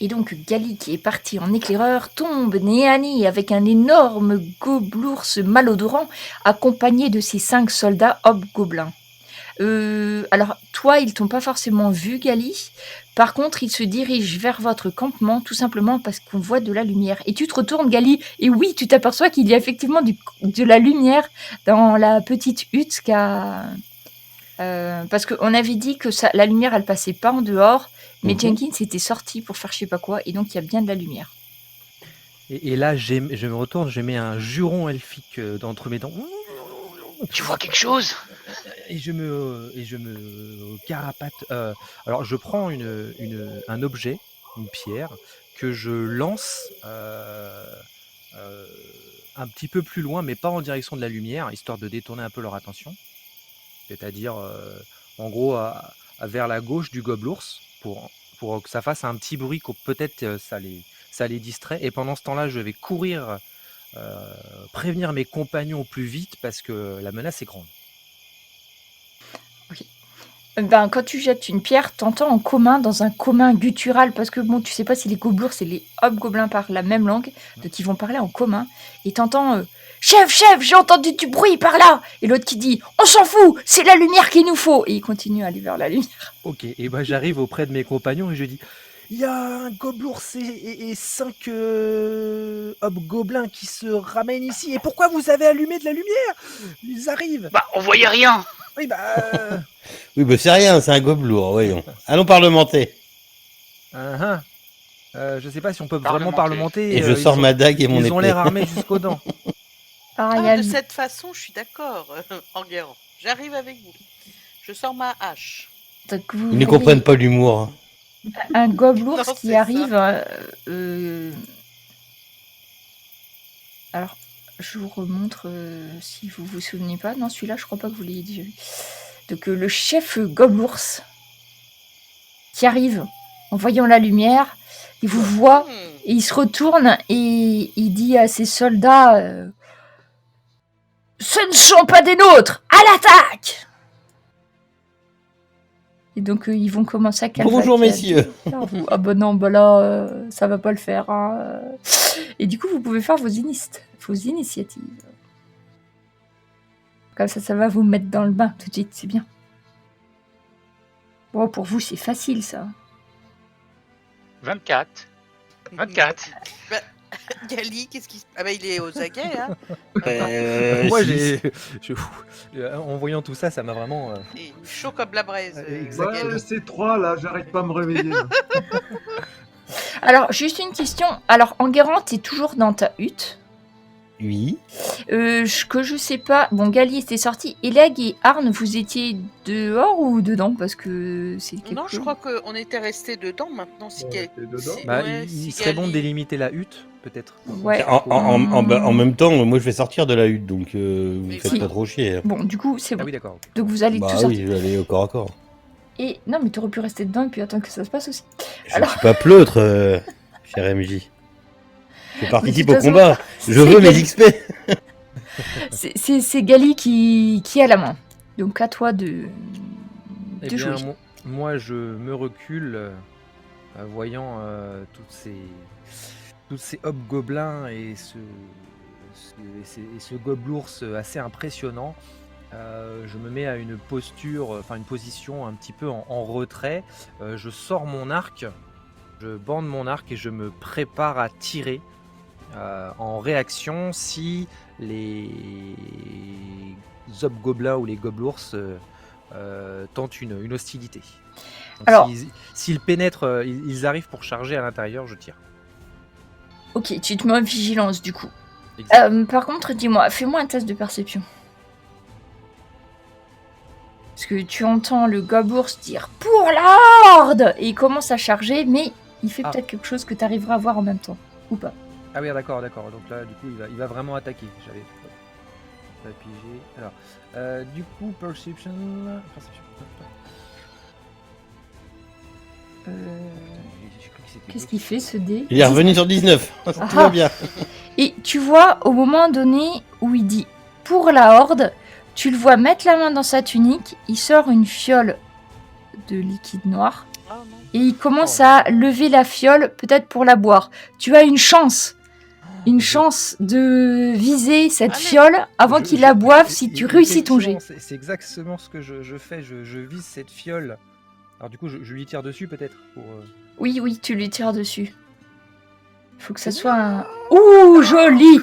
Et donc Gali, qui est parti en éclaireur, tombe nez à nez avec un énorme gobelours malodorant, accompagné de ses 5 soldats hobgoblins. Alors, toi, ils t'ont pas forcément vu, Gali. Par contre, ils se dirigent vers votre campement, tout simplement parce qu'on voit de la lumière. Et tu te retournes, Gali, et oui, tu t'aperçois qu'il y a effectivement de la lumière dans la petite hutte qu'a... parce qu'on avait dit que la lumière, elle passait pas en dehors, mais Jenkins était sorti pour faire je sais pas quoi, et donc il y a bien de la lumière. Et là, je me retourne, je mets un juron elfique d'entre mes dents. Tu vois quelque chose? Et je me carapate. Alors, je prends un objet, une pierre, que je lance un petit peu plus loin, mais pas en direction de la lumière, histoire de détourner un peu leur attention. C'est-à-dire, en gros, vers la gauche du gobelours, pour que ça fasse un petit bruit, que peut-être ça les distrait. Et pendant ce temps-là, je vais courir, prévenir mes compagnons au plus vite, parce que la menace est grande. Ben, quand tu jettes une pierre, t'entends en commun, dans un commun guttural, parce que bon, tu sais pas si les gobelours et les hobgoblins parlent la même langue, donc ils vont parler en commun, et t'entends chef, j'ai entendu du bruit par là !» Et l'autre qui dit « On s'en fout, c'est la lumière qu'il nous faut !» Et il continue à aller vers la lumière. Ok, et ben j'arrive auprès de mes compagnons et je dis « Il y a un gobelours et 5 hobgoblins qui se ramènent ici, et pourquoi vous avez allumé de la lumière ? Ils arrivent !» Bah, on voyait rien. Oui, Oui, bah c'est rien, c'est un gobelour, voyons. Allons parlementer. Je sais pas si on peut vraiment parlementer. Et je sors ma dague et mon épée. Ils ont l'air armés jusqu'aux dents. De cette façon, je suis d'accord, Enguerrand. J'arrive avec vous. Je sors ma hache. Ils ne comprennent pas l'humour. Un gobelours qui arrive... Alors, je vous remontre si vous vous souvenez pas. Non, celui-là, je crois pas que vous l'ayez déjà vu. Donc, le chef gobelours qui arrive en voyant la lumière, il vous voit et il se retourne et il dit à ses soldats ce ne sont pas des nôtres, à l'attaque! Et donc ils vont commencer à calmer. Bonjour messieurs. Ah bah non, bah là ça va pas le faire. Hein. Et du coup vous pouvez faire vos initiatives. Comme ça va vous mettre dans le bain tout de suite, c'est bien. Bon, pour vous c'est facile ça. 24. Gali, qu'est-ce qui se... Ah bah il est aux aguets, hein. Moi, en voyant tout ça, ça m'a vraiment... chaud comme la braise. Ouais, c'est 3 là, j'arrête pas de me réveiller. Alors, juste une question. Alors, Enguerrand, t'es toujours dans ta hutte? Oui. Que je sais pas. Bon, Gali était sorti. Eleg et Arne, vous étiez dehors ou dedans? Parce que c'est quelque Non, je crois qu'on était restés dedans maintenant. Il serait bon de délimiter la hutte, peut-être. Ouais. En même temps, moi je vais sortir de la hutte, donc vous faites pas trop chier. Hein. Bon, du coup, c'est bon. Ah oui, d'accord. Donc vous allez tous sortir. Oui, je vais aller au corps à corps. Et non, mais t'aurais pu rester dedans et puis attendre que ça se passe aussi. Je ne suis pas pleutre, cher MJ. Je participe au combat. Je veux mes XP. C'est Gali qui a la main. Donc à toi de jouer. Moi, je me recule, voyant tous ces hobgoblins et ce gobelours assez impressionnant. Je me mets à une position un petit peu en retrait. Je sors mon arc, je bande mon arc et je me prépare à tirer en réaction si les hobgoblins ou les gobelours tentent une hostilité. Donc, alors, s'ils pénètrent, ils arrivent pour charger à l'intérieur, je tire. Ok, tu te mets en vigilance du coup. Par contre, dis-moi, fais-moi un test de perception. Parce que tu entends le gobelours dire « Pour la horde !» et il commence à charger, mais il fait peut-être quelque chose que tu arriveras à voir en même temps, ou pas. Ah oui, d'accord. Donc là, du coup, il va vraiment attaquer. J'avais pas pigé. Alors, du coup, perception... Qu'est-ce qu'il fait, ce dé? Il est revenu sur 19. Tout va bien. Et tu vois, au moment donné où il dit « Pour la horde », tu le vois mettre la main dans sa tunique, il sort une fiole de liquide noir. Oh non. et il commence à lever la fiole, peut-être pour la boire. Tu as une chance de viser cette Allez. fiole avant qu'il la boive si tu réussis ton jet. C'est exactement ce que je fais. Je vise cette fiole. Alors du coup, je lui tire dessus peut-être pour. Oui, tu lui tires dessus. Il faut que ça soit un... Ouh, joli.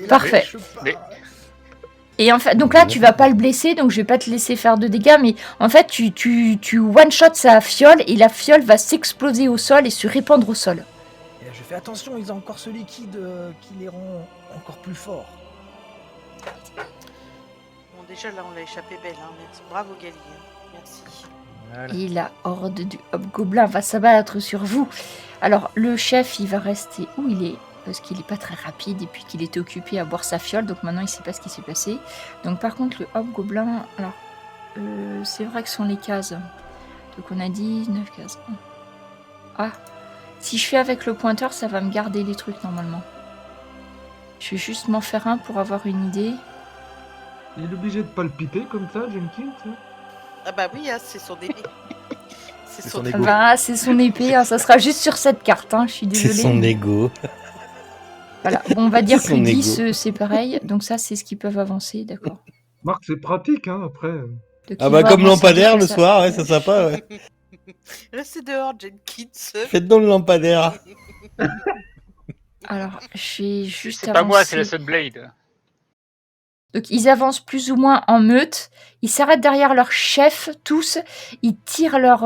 Parfait. Mais- Et en fait, donc là, tu vas pas le blesser, donc je vais pas te laisser faire de dégâts, mais en fait, tu one-shot sa fiole et la fiole va s'exploser au sol et se répandre au sol. Et là, je fais attention, ils ont encore ce liquide qui les rend encore plus forts. Bon, déjà là, on l'a échappé belle. Hein. Merci. Bravo, Gali. Hein. Merci. Voilà. Et la horde du hobgoblin va s'abattre sur vous. Alors, le chef, il va rester où il est, parce qu'il est pas très rapide et puis qu'il était occupé à boire sa fiole, donc maintenant il sait pas ce qui s'est passé. Donc par contre, le hobgoblin, alors, c'est vrai que ce sont les cases. Donc on a dit 9 cases. Ah, si je fais avec le pointeur, ça va me garder les trucs normalement. Je vais juste m'en faire un pour avoir une idée. Il est obligé de palpiter comme ça, Jenkins hein. Ah bah oui, hein, c'est son épée. C'est son ego. Bah, c'est son épée, hein, ça sera juste sur cette carte, hein, je suis C'est désolée. son ego. Voilà, bon, on va dire C'est que son 10, ego. c'est pareil. Donc ça, c'est ce qu'ils peuvent avancer, d'accord. Marc, c'est pratique, hein, après. Donc, Ah ils bah vont comme avancer lampadaire comme le ça. soir, ouais, c'est sympa, ouais. Restez dehors, Jenkins. Faites donc le lampadaire. Alors, je vais juste C'est pas moi, c'est la avancer. Sunblade. Donc ils avancent plus ou moins en meute. Ils s'arrêtent derrière leur chef, tous. Ils tirent leur...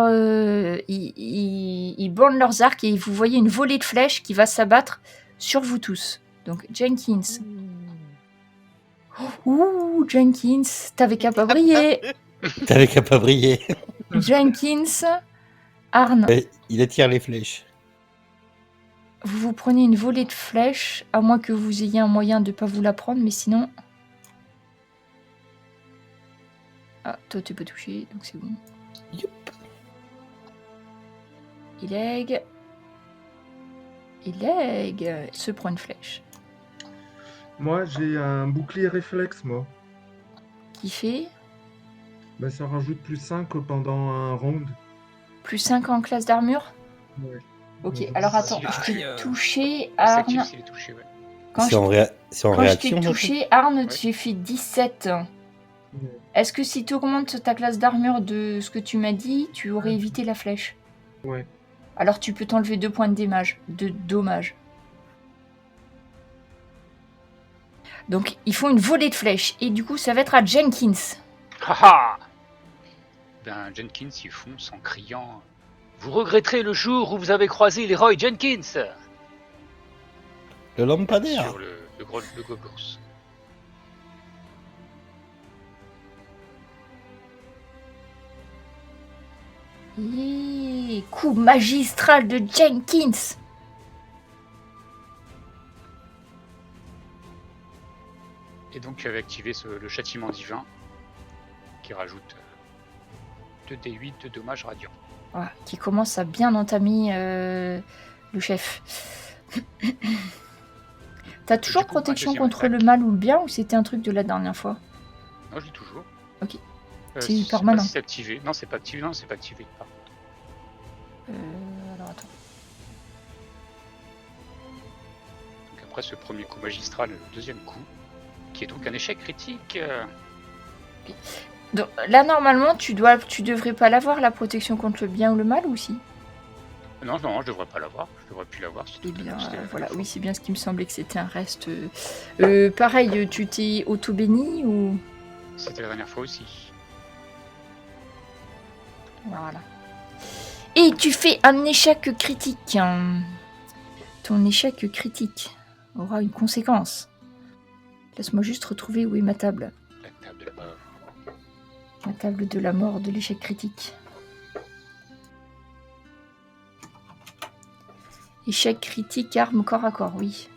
ils bandent leurs arcs et vous voyez une volée de flèches qui va s'abattre sur vous tous. Donc Jenkins. Ouh, Jenkins, t'avais qu'à pas briller. T'avais qu'à pas briller. Jenkins, Arne, Ouais, il attire les flèches. vous vous prenez une volée de flèches, à moins que vous ayez un moyen de pas vous la prendre, mais sinon... Ah, toi t'es pas touché, donc c'est bon. Youp. Ileg se prend une flèche. Moi, j'ai un bouclier réflexe, moi. Qui fait Bah, ça rajoute plus 5 pendant un round. plus 5 en classe d'armure. Ouais. Ok, Ouais. alors attends, Ah, je t'ai touché, C'est actif Arne. s'il est touché, ouais. Quand C'est je, en, c'est en quand je réaction. t'ai ça, touché, Arne, Ouais. j'ai fait 17. Ouais. Est-ce que si tu augmentes ta classe d'armure de ce que tu m'as dit, tu aurais évité la flèche? Ouais. Alors tu peux t'enlever 2 points de dommage. Donc ils font une volée de flèches. Et du coup, ça va être à Jenkins. Haha. Ben, Jenkins, il fonce en criant « Vous regretterez le jour où vous avez croisé Leroy Jenkins !» Le lampadaire. sur le Goblours. Et coup magistral de Jenkins. Et donc, tu avais activé le châtiment divin qui rajoute 2d8 de dommages radiants. Voilà, qui commence à bien entamer le chef. T'as toujours Du coup, ma protection deuxième contre attaque. le mal ou le bien, ou c'était un truc de la dernière fois? Non, je dis toujours. Ok. Je C'est sais pas permanent. si c'est activé. Non, c'est pas activé. Non, c'est pas activé. Par contre. Alors attends. Donc après ce premier coup magistral, le deuxième coup, qui est donc un échec critique. Donc, là, normalement, tu devrais pas l'avoir, la protection contre le bien ou le mal, ou si? Non, je devrais pas l'avoir. Je devrais plus l'avoir. Eh bien, C'était la voilà, dernière oui, fois. c'est bien ce qui me semblait que c'était un reste. Pareil, tu t'es auto-béni ou... C'était la dernière fois aussi. Voilà. Et tu fais un échec critique. Ton échec critique aura une conséquence. Laisse-moi juste retrouver où est ma table. La table de la mort. La table de la mort de l'échec critique. Échec critique, arme corps à corps, oui.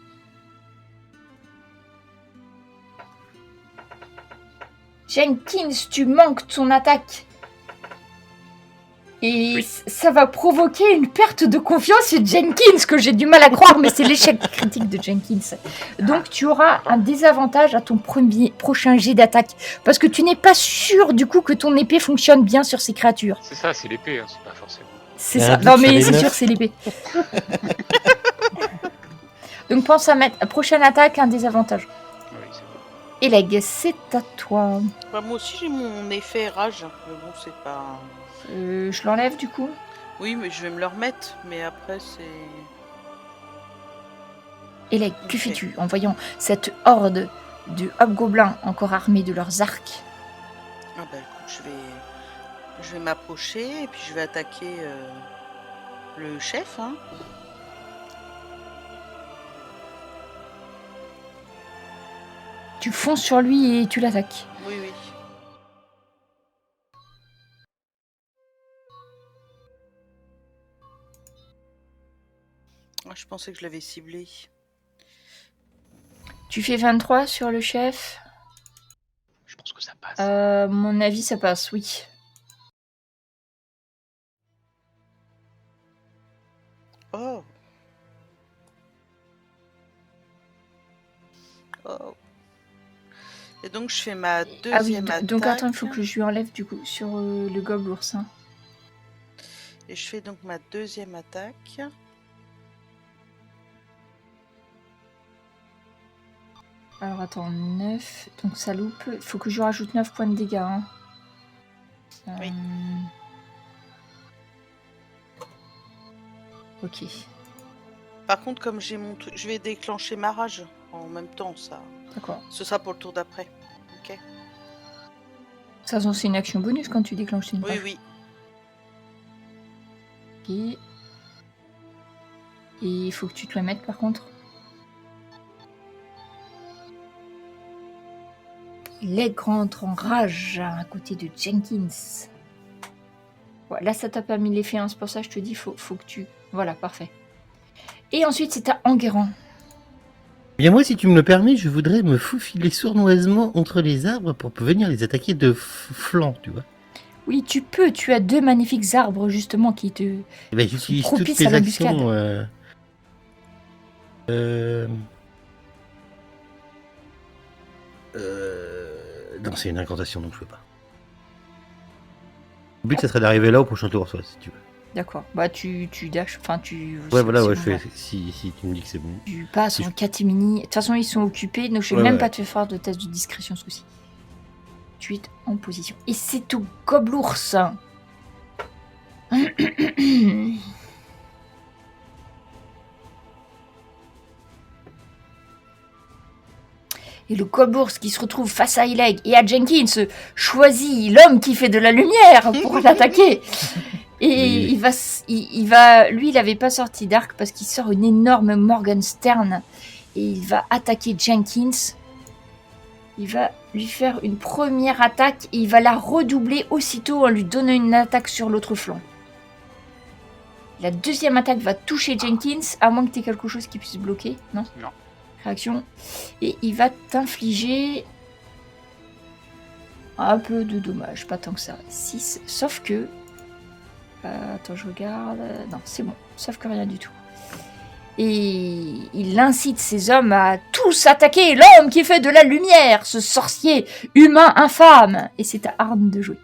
Jenkins, tu manques ton attaque. Et Oui. ça va provoquer une perte de confiance chez Jenkins, que j'ai du mal à croire, mais c'est l'échec critique de Jenkins. Donc tu auras un désavantage à ton prochain jet d'attaque, parce que tu n'es pas sûr du coup que ton épée fonctionne bien sur ces créatures. C'est ça, c'est l'épée, hein, c'est pas forcément. C'est Il y a ça. un doute Non, sur mais les c'est 9. sûr, c'est l'épée. Donc, pense à mettre prochaine attaque, un désavantage. Oui, c'est vrai. Et Leg, c'est à toi. Bah, moi aussi j'ai mon effet rage, mais bon c'est pas... Je l'enlève du coup. Oui mais je vais me le remettre, mais après c'est... Et Leg, que Ok. fais-tu en voyant cette horde de hobgoblins encore armés de leurs arcs? Ah bah écoute, je vais m'approcher et puis je vais attaquer le chef, hein. Tu fonces sur lui et tu l'attaques. Oui, oui. Ah, je pensais que je l'avais ciblé. Tu fais 23 sur le chef. Je pense que ça passe. Mon avis, ça passe, oui. Oh. Oh. Et donc je fais ma deuxième attaque. Donc attends, il faut que je lui enlève du coup sur le gobelours. Hein. Et je fais donc ma deuxième attaque. Alors attends, 9, donc ça loupe. Il faut que je lui rajoute 9 points de dégâts. Hein. Oui. Ok. Par contre, comme j'ai mon truc, je vais déclencher ma rage en même temps, ça. D'accord. Ce sera pour le tour d'après. Ok. De toute façon, c'est une action bonus quand tu déclenches une Oui, rage. oui. Ok. Et il faut que tu te le mettes par contre. Leg rentre en rage à côté de Jenkins. Ouais, là, ça t'a pas mis l'effet, hein, c'est pour ça que je te dis, faut que tu... Voilà, parfait. Et ensuite, c'est à Enguerrand. Bien moi, si tu me le permets, je voudrais me faufiler sournoisement entre les arbres pour venir les attaquer de flanc, tu vois. Oui, tu peux, tu as 2 magnifiques arbres, justement, qui te... Eh ben, j'utilise toutes propice à mes l'embuscade. actions. Non, c'est une incantation, donc je peux pas. Le but, ça serait d'arriver là au prochain tour, soit, si tu veux. D'accord. Bah, tu dashes, enfin, tu... Ouais, c'est- voilà, c'est ouais, bon, je fais. voilà. Si tu me dis que c'est bon. Tu passes Si en je- catimini. De toute façon, ils sont occupés, donc je vais Ouais, même ouais. pas te faire de test de discrétion ce coup-ci. Tu es en position. Et c'est au gobelours. Et le gobelours qui se retrouve face à Ileg et à Jenkins choisit l'homme qui fait de la lumière pour l'attaquer. Et Oui. il va, lui, il avait pas sorti d'arc parce qu'il sort une énorme Morgenstern et il va attaquer Jenkins. Il va lui faire une première attaque et il va la redoubler aussitôt en lui donnant une attaque sur l'autre flanc. La deuxième attaque va toucher Jenkins, à moins que tu aies quelque chose qui puisse bloquer, non ? Non. Réaction. Et il va t'infliger un peu de dommages, pas tant que ça. 6, sauf que... attends, je regarde... non, c'est bon, sauf que rien du tout. Et il incite ses hommes à tous attaquer l'homme qui fait de la lumière, ce sorcier humain infâme. Et c'est à Arne de jouer.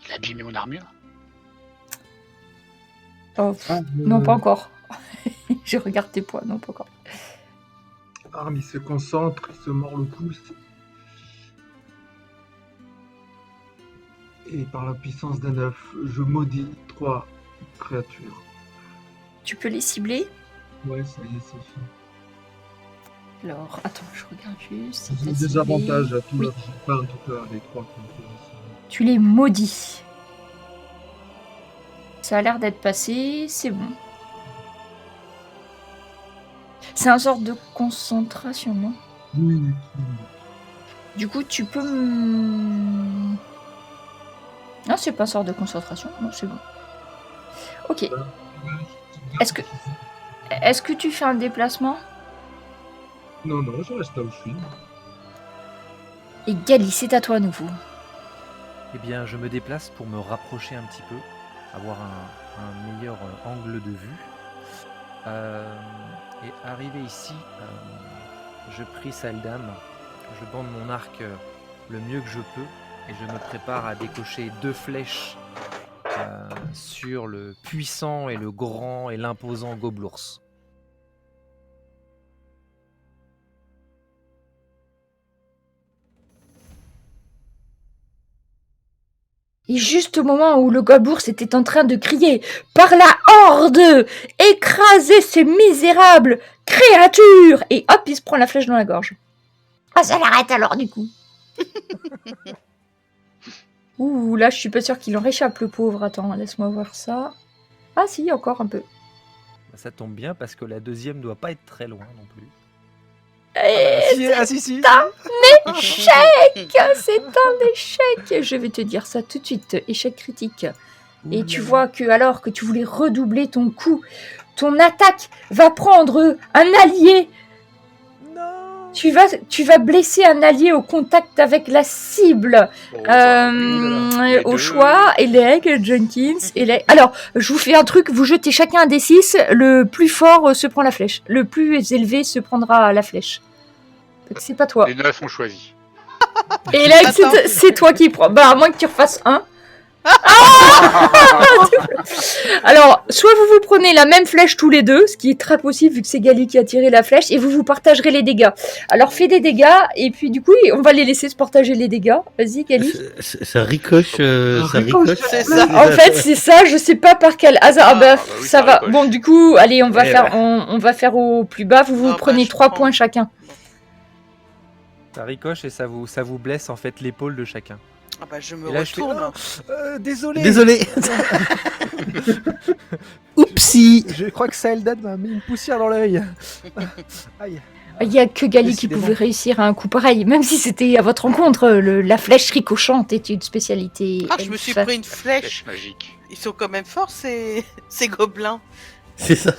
Il a abîmé mon armure. Oh, non, pas encore. Je regarde tes points, non, pas encore. Arm, il se concentre, il se mord le pouce. Et par la puissance d'un œuf, je maudis 3 créatures. Tu peux les cibler. Ouais, ça y est, c'est fini. Alors, attends, je regarde juste. J'ai T'as des ciblé. avantages à tous Oui. leurs jets. Enfin, en tout cas, les 3 créatures. Tu les maudis. Ça a l'air d'être passé, c'est bon. C'est un sorte de concentration, non ? Oui, oui. Du coup, tu peux... Non, c'est pas un sort de concentration. Non, c'est bon. Ok. Est-ce que tu fais un déplacement ? Non, non, je reste là où je suis. Et Gali, c'est à toi à nouveau. Eh bien, je me déplace pour me rapprocher un petit peu, avoir un meilleur angle de vue. Et arrivé ici, je prie Saldam, je bande mon arc le mieux que je peux et je me prépare à décocher 2 flèches sur le puissant et le grand et l'imposant Goblours. Et juste au moment où le Goblours était en train de crier « Par la horde! Écrasez ces misérables créatures !» Et hop, il se prend la flèche dans la gorge. Ah, ça l'arrête alors, du coup. Ouh, là, je suis pas sûre qu'il en réchappe, le pauvre. Attends, laisse-moi voir ça. Ah si, encore un peu. Ça tombe bien parce que la deuxième doit pas être très loin non plus. Si. Un échec. C'est un échec. Je vais te dire ça tout de suite. Échec critique. Et tu vois que alors que tu voulais redoubler ton coup, ton attaque va prendre un allié. Non. Tu vas blesser un allié au contact avec la cible. Au choix, Eleg, Jenkins, Eleg. Alors, je vous fais un truc, vous jetez chacun un D6, le plus fort se prend la flèche. Le plus élevé se prendra la flèche. Donc, c'est pas toi. Les 9 ont choisi. Eleg, c'est toi qui prends. Bah, à moins que tu refasses un. Alors, soit vous prenez la même flèche tous les deux, ce qui est très possible vu que c'est Gali qui a tiré la flèche, et vous partagerez les dégâts. Alors fais des dégâts, et puis du coup, on va les laisser se partager les dégâts. Vas-y, Gali. Ça ricoche, ça ricoche. C'est ça. En fait, c'est ça, je sais pas par quel hasard. Oui, ça va. ricoche. Bon, du coup, allez, on va faire au plus bas. Vous prenez je 3 prends. points chacun. Ça ricoche et ça vous blesse en fait l'épaule de chacun. Ah bah je me Et là, je fais, retourne. Désolé. Oupsie. Je crois que Sael'Dad m'a mis une poussière dans l'œil. Aïe. Il y a que Gali qui Décidément. pouvait réussir à un coup pareil, même si c'était à votre rencontre. La flèche ricochante est une spécialité. Ah, je me suis elfe. pris une flèche. Flèche magique. Ils sont quand même forts, ces gobelins. C'est ça.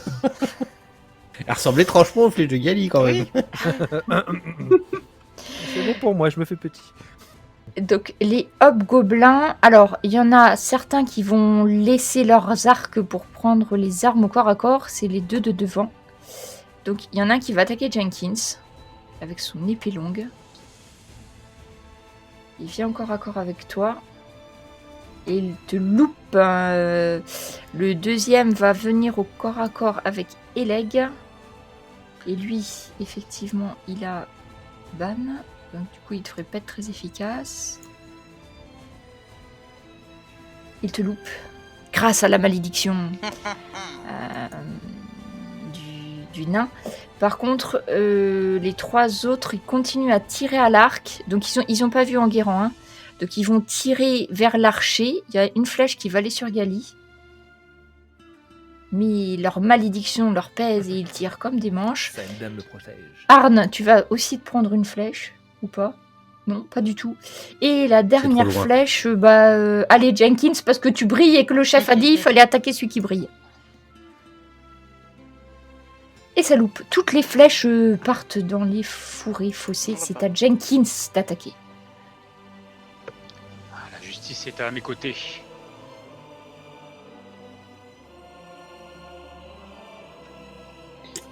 Elle ressemble étrangement aux flèches de Gali quand même. C'est bon pour moi, je me fais petit. Donc les hobgoblins, alors il y en a certains qui vont laisser leurs arcs pour prendre les armes au corps à corps, c'est les deux de devant. Donc il y en a un qui va attaquer Jenkins avec son épée longue. Il vient au corps à corps avec toi et il te loupe. Le deuxième va venir au corps à corps avec Eleg et lui effectivement il a ban. Donc du coup, il devrait pas être très efficace. Il te loupe. Grâce à la malédiction du nain. Par contre, les 3 autres, ils continuent à tirer à l'arc. Donc ils ont pas vu Enguerrand. Hein. Donc ils vont tirer vers l'archer. Il y a une flèche qui va aller sur Gali. Mais leur malédiction leur pèse et ils tirent comme des manches. Sael'Dad me protège. Arn, tu vas aussi te prendre une flèche ou pas? Non, pas du tout. Et la dernière trop loin. flèche, allez Jenkins, parce que tu brilles et que le chef a dit il fallait attaquer celui qui brille. Et ça loupe. Toutes les flèches partent dans les fourrés fossés. C'est à Jenkins d'attaquer. Ah, la justice est à mes côtés.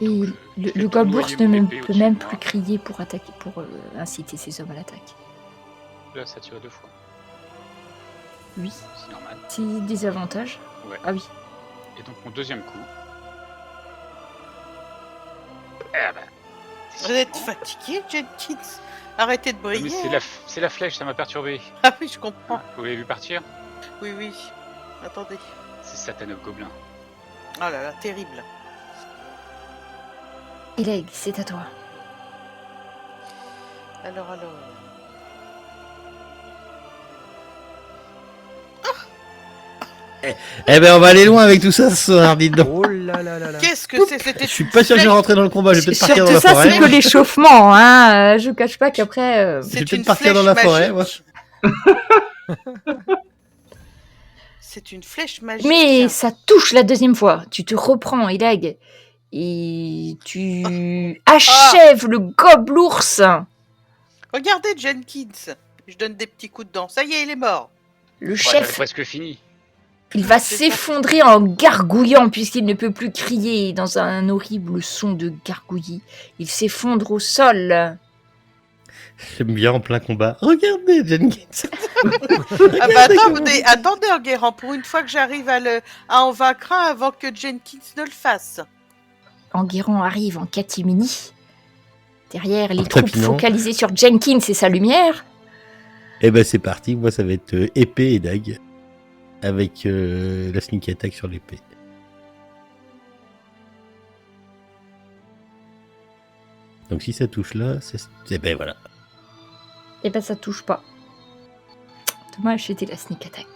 Et Donc, je vais le Goblours tournoyer ne mon même- épée peut au-dessus même de moi. plus crier pour attaquer, pour inciter ses hommes à l'attaque. Là, ça tire 2 fois. Oui, C'est normal. c'est des avantages. Ouais. Ah oui. Et donc, mon deuxième coup. Ah bah. Vous êtes fatigué, Jenkins? Arrêtez de Non, mais briller. c'est la flèche, ça m'a perturbé. Ah oui, je comprends. Vous l'avez vu partir? Oui, oui. Attendez. C'est Satanov Gobelin. Oh là là, terrible. Eleg, c'est à toi. Alors. Eh ben on va aller loin avec tout ça ce soir, dites donc. Oh là là là là. Qu'est-ce que c'est? C'était Je suis pas sûr que je vais rentrer dans le combat, je vais peut-être partir dans Surtout la ça, forêt. c'est que l'échauffement. Hein. Je cache pas qu'après. Je vais C'est peut-être une partir dans la flèche forêt, magique. moi. C'est une flèche magique. Mais ça touche la deuxième fois. Tu te reprends, Eleg. Et tu achèves le Goblours. Regardez, Jenkins. Je donne des petits coups de dent. Ça y est, il est mort. Le Ouais, j'avais chef, presque fini. il va C'est ça. s'effondrer en gargouillant puisqu'il ne peut plus crier dans un horrible son de gargouillis. Il s'effondre au sol. J'aime bien en plein combat. Regardez, Jenkins. Ah bah attendez, Enguerrand, pour une fois que j'arrive à en vaincre un avant que Jenkins ne le fasse. Enguerrand arrive en catimini. Derrière, les En troupes tapinant. focalisées sur Jenkins et sa lumière. Eh ben c'est parti, moi ça va être épée et dague. Avec la sneak attack sur l'épée. Donc si ça touche là, c'est ben voilà. Et ben ça touche pas. Dommage, c'était la sneak attack.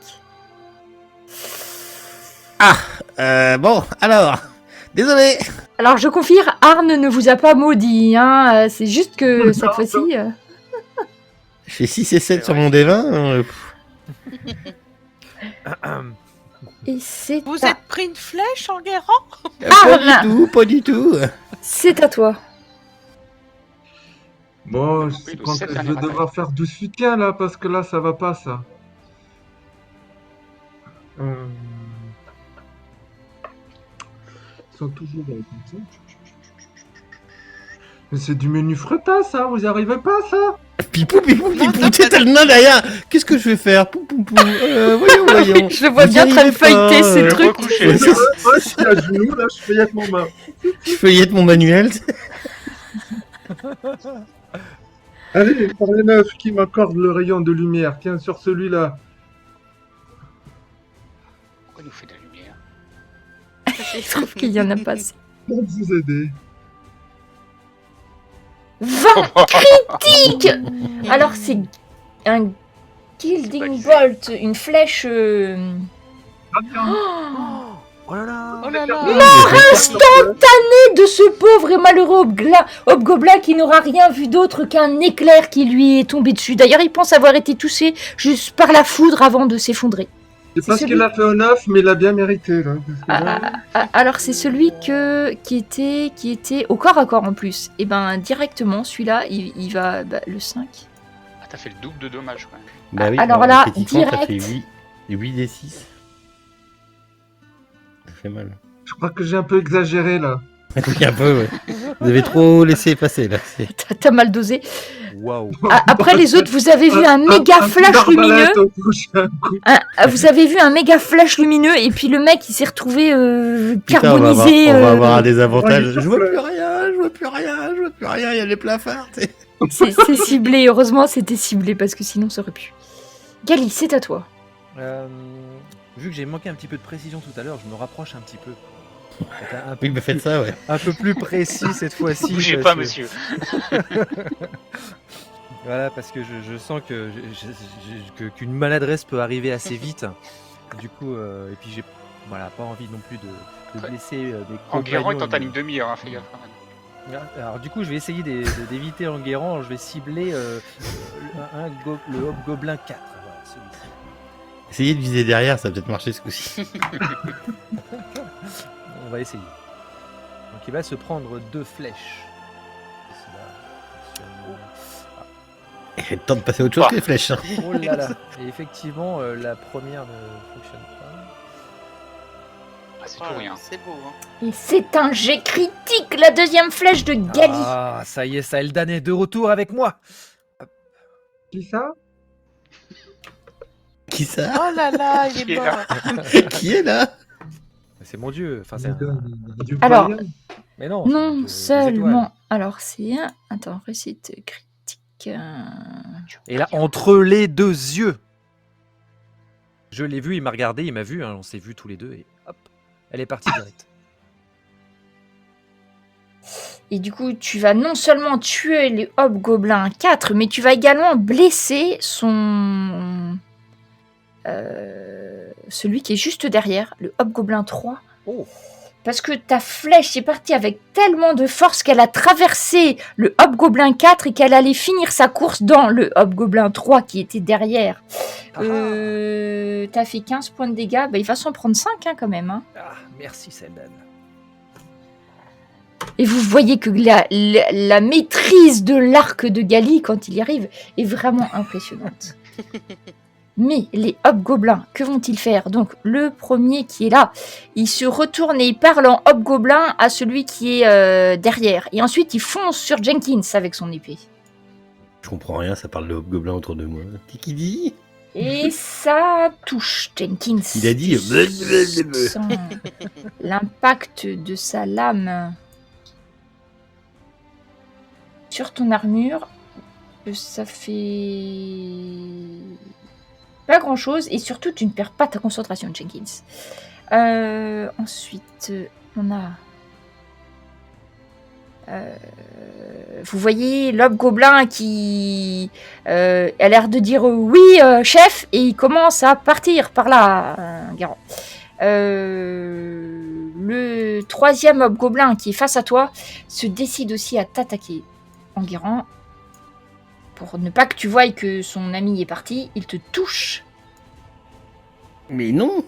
Bon, alors, désolé. Alors je confirme, Arne ne vous a pas maudit, hein. C'est juste que Non, cette fois-ci... Je fais 6 et 7 sur mon D20. Et c'est Vous à... êtes pris une flèche, Enguerrand? Pas du tout, pas du tout. C'est à toi. Bon, Oui, je le pense sept que je dernier vais devoir faire du soutien là, parce que là, ça va pas, ça. Ils sont toujours là, comme ça. Mais c'est du menu fretin, ça, vous y arrivez pas, ça? Pipou, pipou, Non, pipou, non, t'as le nain derrière. Qu'est-ce que je vais faire? Pou, pou, pou. Voyons. Je le vois Vous bien y en train de arrivez pas, feuilleter ces Je vais trucs. recoucher. Ouais, c'est- Moi, je suis à genoux, là, je fais avec mon main. Je feuillette mon manuel. Allez, par les neuf qui m'accorde le rayon de lumière. Tiens, sur celui-là. Pourquoi il nous fait de la lumière? Je trouve qu'il y en a pas assez. Pour vous aider. 20 critiques. Alors c'est un Gilding Bolt, une flèche... Oh là là. Oh là là. instantanée de ce pauvre et malheureux hobgoblin qui n'aura rien vu d'autre qu'un éclair qui lui est tombé dessus. D'ailleurs, il pense avoir été touché juste par la foudre avant de s'effondrer. C'est pas C'est ce qu'il a fait au 9, mais il a bien mérité, là. Parce que là, Alors c'est celui qui était au corps à corps en plus. Et ben directement, celui-là, il va le 5. Ah, t'as fait le double de dommages quand même. Bah oui, Alors là, critiquement, ça fait direct. 8 des 6. Ça fait mal. je crois que j'ai un peu exagéré, là. Oui, un peu, ouais. Vous avez trop laissé passer, là. T'as mal dosé. Waouh. Après les autres, vous avez vu un méga flash lumineux. Vous avez vu un méga flash lumineux et puis le mec il s'est retrouvé Putain, carbonisé. on va avoir un désavantage. Ouais, Je vois plus rien, il y a les plafards. t'sais. C'est ciblé, heureusement c'était ciblé parce que sinon ça aurait pu. Gali, c'est à toi. Vu que j'ai manqué un petit peu de précision tout à l'heure, je me rapproche un petit peu. Être Oui, mais faites ça, ouais. un peu plus précis cette fois-ci. Bougez parce pas, que- monsieur. Voilà, parce que je sens que qu'une maladresse peut arriver assez vite. Du coup, et puis j'ai pas envie non plus de blesser mes Enguerrand est en ta compagnons. ligne de mire, hein, fais gaffe. Alors du coup, je vais essayer d'éviter Enguerrand. Je vais cibler le Hobgoblin 4. Voilà, celui-ci. Essayez de viser derrière, ça va peut-être marcher ce coup-ci. On va essayer. Donc il va se prendre 2 flèches. Et le temps de passer à autre chose que les flèches. hein. Oh là là. Et effectivement, la première ne fonctionne pas. Ah, c'est tout Voilà, rien. c'est beau, hein. Et c'est un jet critique, la deuxième flèche de Gali. Ah, ça y est, Saeldan est de retour avec moi. Qui ça? Qui ça? Oh là là, il Qui est est là mort. Qui est là? C'est mon dieu. Enfin, c'est Du Alors, païen. Mais non. Non c'est des seulement... étoiles. Alors c'est un... Attends, récite critique... Et là, entre les deux yeux. Je l'ai vu, il m'a regardé, il m'a vu. On s'est vus tous les deux et hop, elle est partie direct. Et du coup, tu vas non seulement tuer les hobgoblins 4, mais tu vas également blesser son... celui qui est juste derrière, le hobgoblin 3. Oh. Parce que ta flèche est partie avec tellement de force qu'elle a traversé le hobgoblin 4 et qu'elle allait finir sa course dans le hobgoblin 3 qui était derrière. Ah, T'as fait 15 points de dégâts, il va s'en prendre 5 quand même. Hein. ah, merci Saeldan. Et vous voyez que la maîtrise de l'arc de Gali, quand il y arrive, est vraiment impressionnante. Mais les hobgoblins, que vont-ils faire? Donc, le premier qui est là, il se retourne et il parle en hobgoblin à celui qui est derrière. Et ensuite, il fonce sur Jenkins avec son épée. Je comprends rien, ça parle de hobgoblin autour de moi. Qui dit? Et ça touche Jenkins. Il a dit... Tu sens l'impact de sa lame sur ton armure. Ça fait pas grand chose et surtout tu ne perds pas ta concentration, Jenkins. Ensuite, on a vous voyez l'hobgoblin qui a l'air de dire oui, chef, et il commence à partir par là, Garand. Le troisième hobgoblin qui est face à toi se décide aussi à t'attaquer. Enguerrand, pour ne pas que tu voies que son ami est parti, il te touche. Mais non.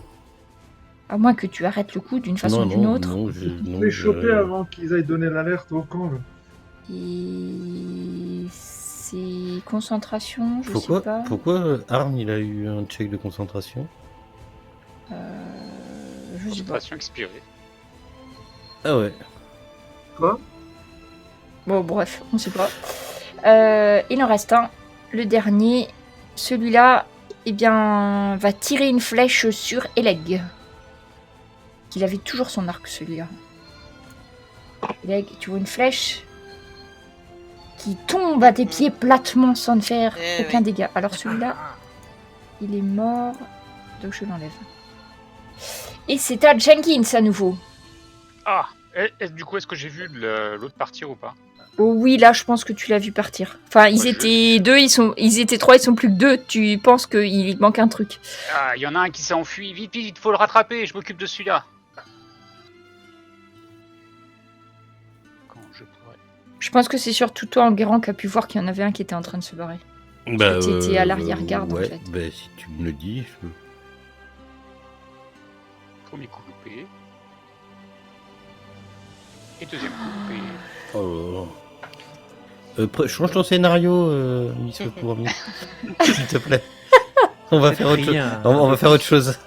À moins que tu arrêtes le coup d'une façon ou d'une autre. Non, Je vais choper avant qu'ils aillent donner l'alerte au camp. Là. Et c'est concentration, je sais pas. Pourquoi Arn il a eu un check de concentration? Je sais pas. Concentration expirée. Ah ouais. Quoi? Bon, bref, on sait pas. Il en reste un. Le dernier, celui-là, eh bien, va tirer une flèche sur Eleg. Il avait toujours son arc, celui-là. Eleg, tu vois une flèche qui tombe à tes pieds platement sans ne faire aucun dégât. Alors celui-là, il est mort, donc je l'enlève. Et c'est à Jenkins à nouveau. Ah, du coup, est-ce que j'ai vu l'autre partir ou pas? Oh oui, là, je pense que tu l'as vu partir. Enfin, ils étaient deux, ils étaient trois, ils sont plus que deux. Tu penses qu'il manque un truc. Ah, il y en a un qui s'est enfui. Vite, vite, faut le rattraper. Je m'occupe de celui-là. Quand je pourrais. Je pense que c'est surtout toi, Enguerrand, qui a pu voir qu'il y en avait un qui était en train de se barrer. Bah, Tu étais à l'arrière-garde, ouais, en fait. Bah, si tu me le dis, je... Premier coup loupé. Et deuxième coup loupé. Oh. Change ton scénario, Miss Courmi. S'il te plaît. On va faire autre chose. On va faire autre chose.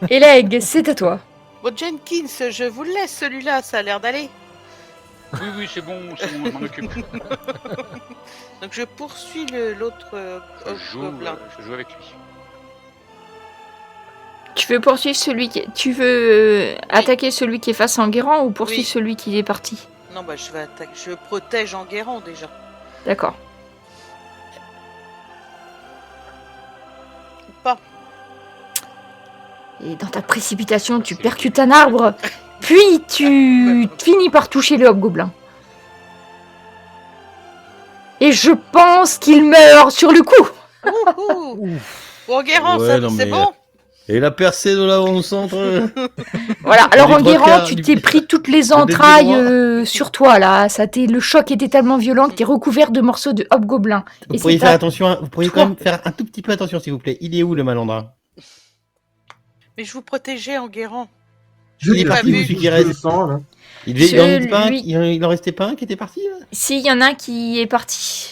Eleg, c'est à toi. Bon, Jenkins, je vous le laisse celui-là, ça a l'air d'aller. Oui, c'est bon, je m'en occupe. Donc je poursuis l'autre hobgoblin. Je joue avec lui. Tu veux poursuivre celui qui... Tu veux attaquer celui qui est face à Enguerrand ou poursuivre Oui. celui qui est parti? Non, bah je vais attaquer. Je protège Enguerrand déjà. D'accord. Ou pas. Et dans ta précipitation, tu percutes un arbre, puis tu finis par toucher le hobgoblin. Et je pense qu'il meurt sur le coup. Bon, Enguerrand, Ouais, ça, non, c'est mais- bon. Et la percée de l'avant-centre. Voilà, alors Du trois Enguerrand, quarts, tu du- t'es pris toutes les début entrailles sur toi, là. Le choc était tellement violent que t'es recouvert de morceaux de hobgoblin. Vous Et pourriez c'est faire à attention, vous pourriez toi. quand même faire un tout petit peu attention, s'il vous plaît. Il est où le malandrin? Mais je vous protégeais, Enguerrand. Il est pas parti, vu. vous, celui qui Je le reste. sens, là. Celui- Il en restait pas un qui était parti là? Si, il y en a un qui est parti.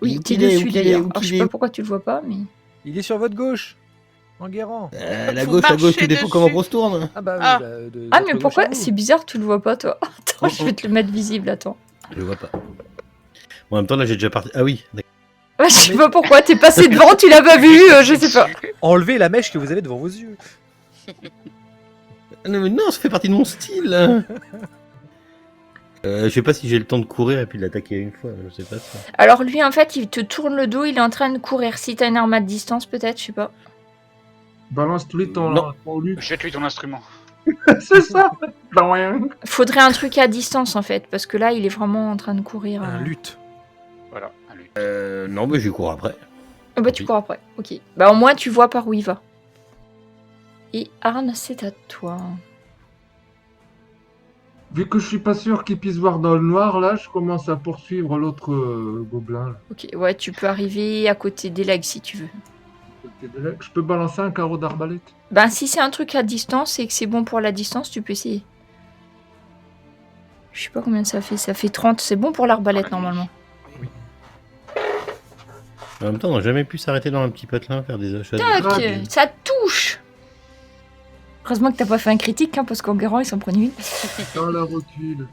Oui, Où t'es qu'il est, dessus où qu'il est, d'ailleurs. où Alors, je qu'il sais est. pas pourquoi tu le vois pas, mais... Il est sur votre gauche, Enguerrand. La Faut gauche, marcher tout dépend dessus. comment on se tourne. Ah bah oui, Ah. de Ah, votre mais gauche pourquoi? à vous. C'est bizarre, tu le vois pas, toi. Attends, je vais te le mettre visible, attends. Je le vois pas. Bon, en même temps, là, j'ai déjà parti. Ah oui, d'accord. Ouais, je sais pas pourquoi, t'es passé devant, tu l'as pas vu, je sais pas. Enlevez la mèche que vous avez devant vos yeux. Non, mais non, ça fait partie de mon style. Hein. Je sais pas si j'ai le temps de courir et puis de l'attaquer une fois, je sais pas ça. Alors lui, en fait, il te tourne le dos, il est en train de courir. Si t'as une arme à distance, peut-être, je sais pas. Balance tous les temps, Non. là, pour lui. Jette-lui ton instrument. C'est ça. Dans rien. Faudrait un truc à distance, en fait, parce que là, il est vraiment en train de courir. Un lutte. Voilà, un lui. Non, mais je cours après. Ah bah, tu cours après, ok. Bah, au moins, tu vois par où il va. Et Arne, c'est à toi. Vu que je suis pas sûr qu'il puisse voir dans le noir, là, je commence à poursuivre l'autre gobelin. Là. Ok, ouais, tu peux arriver à côté des legs, si tu veux. Je peux balancer un carreau d'arbalète. Ben, si c'est un truc à distance et que c'est bon pour la distance, tu peux essayer. Je sais pas combien ça fait 30, c'est bon pour l'arbalète, normalement. En même temps, on n'a jamais pu s'arrêter dans un petit patelin, faire des achats. Tac, Drague. ça touche. Heureusement que t'as pas fait un critique, hein, parce qu'Enguerrand, il s'en prenait une. Dans la rotule.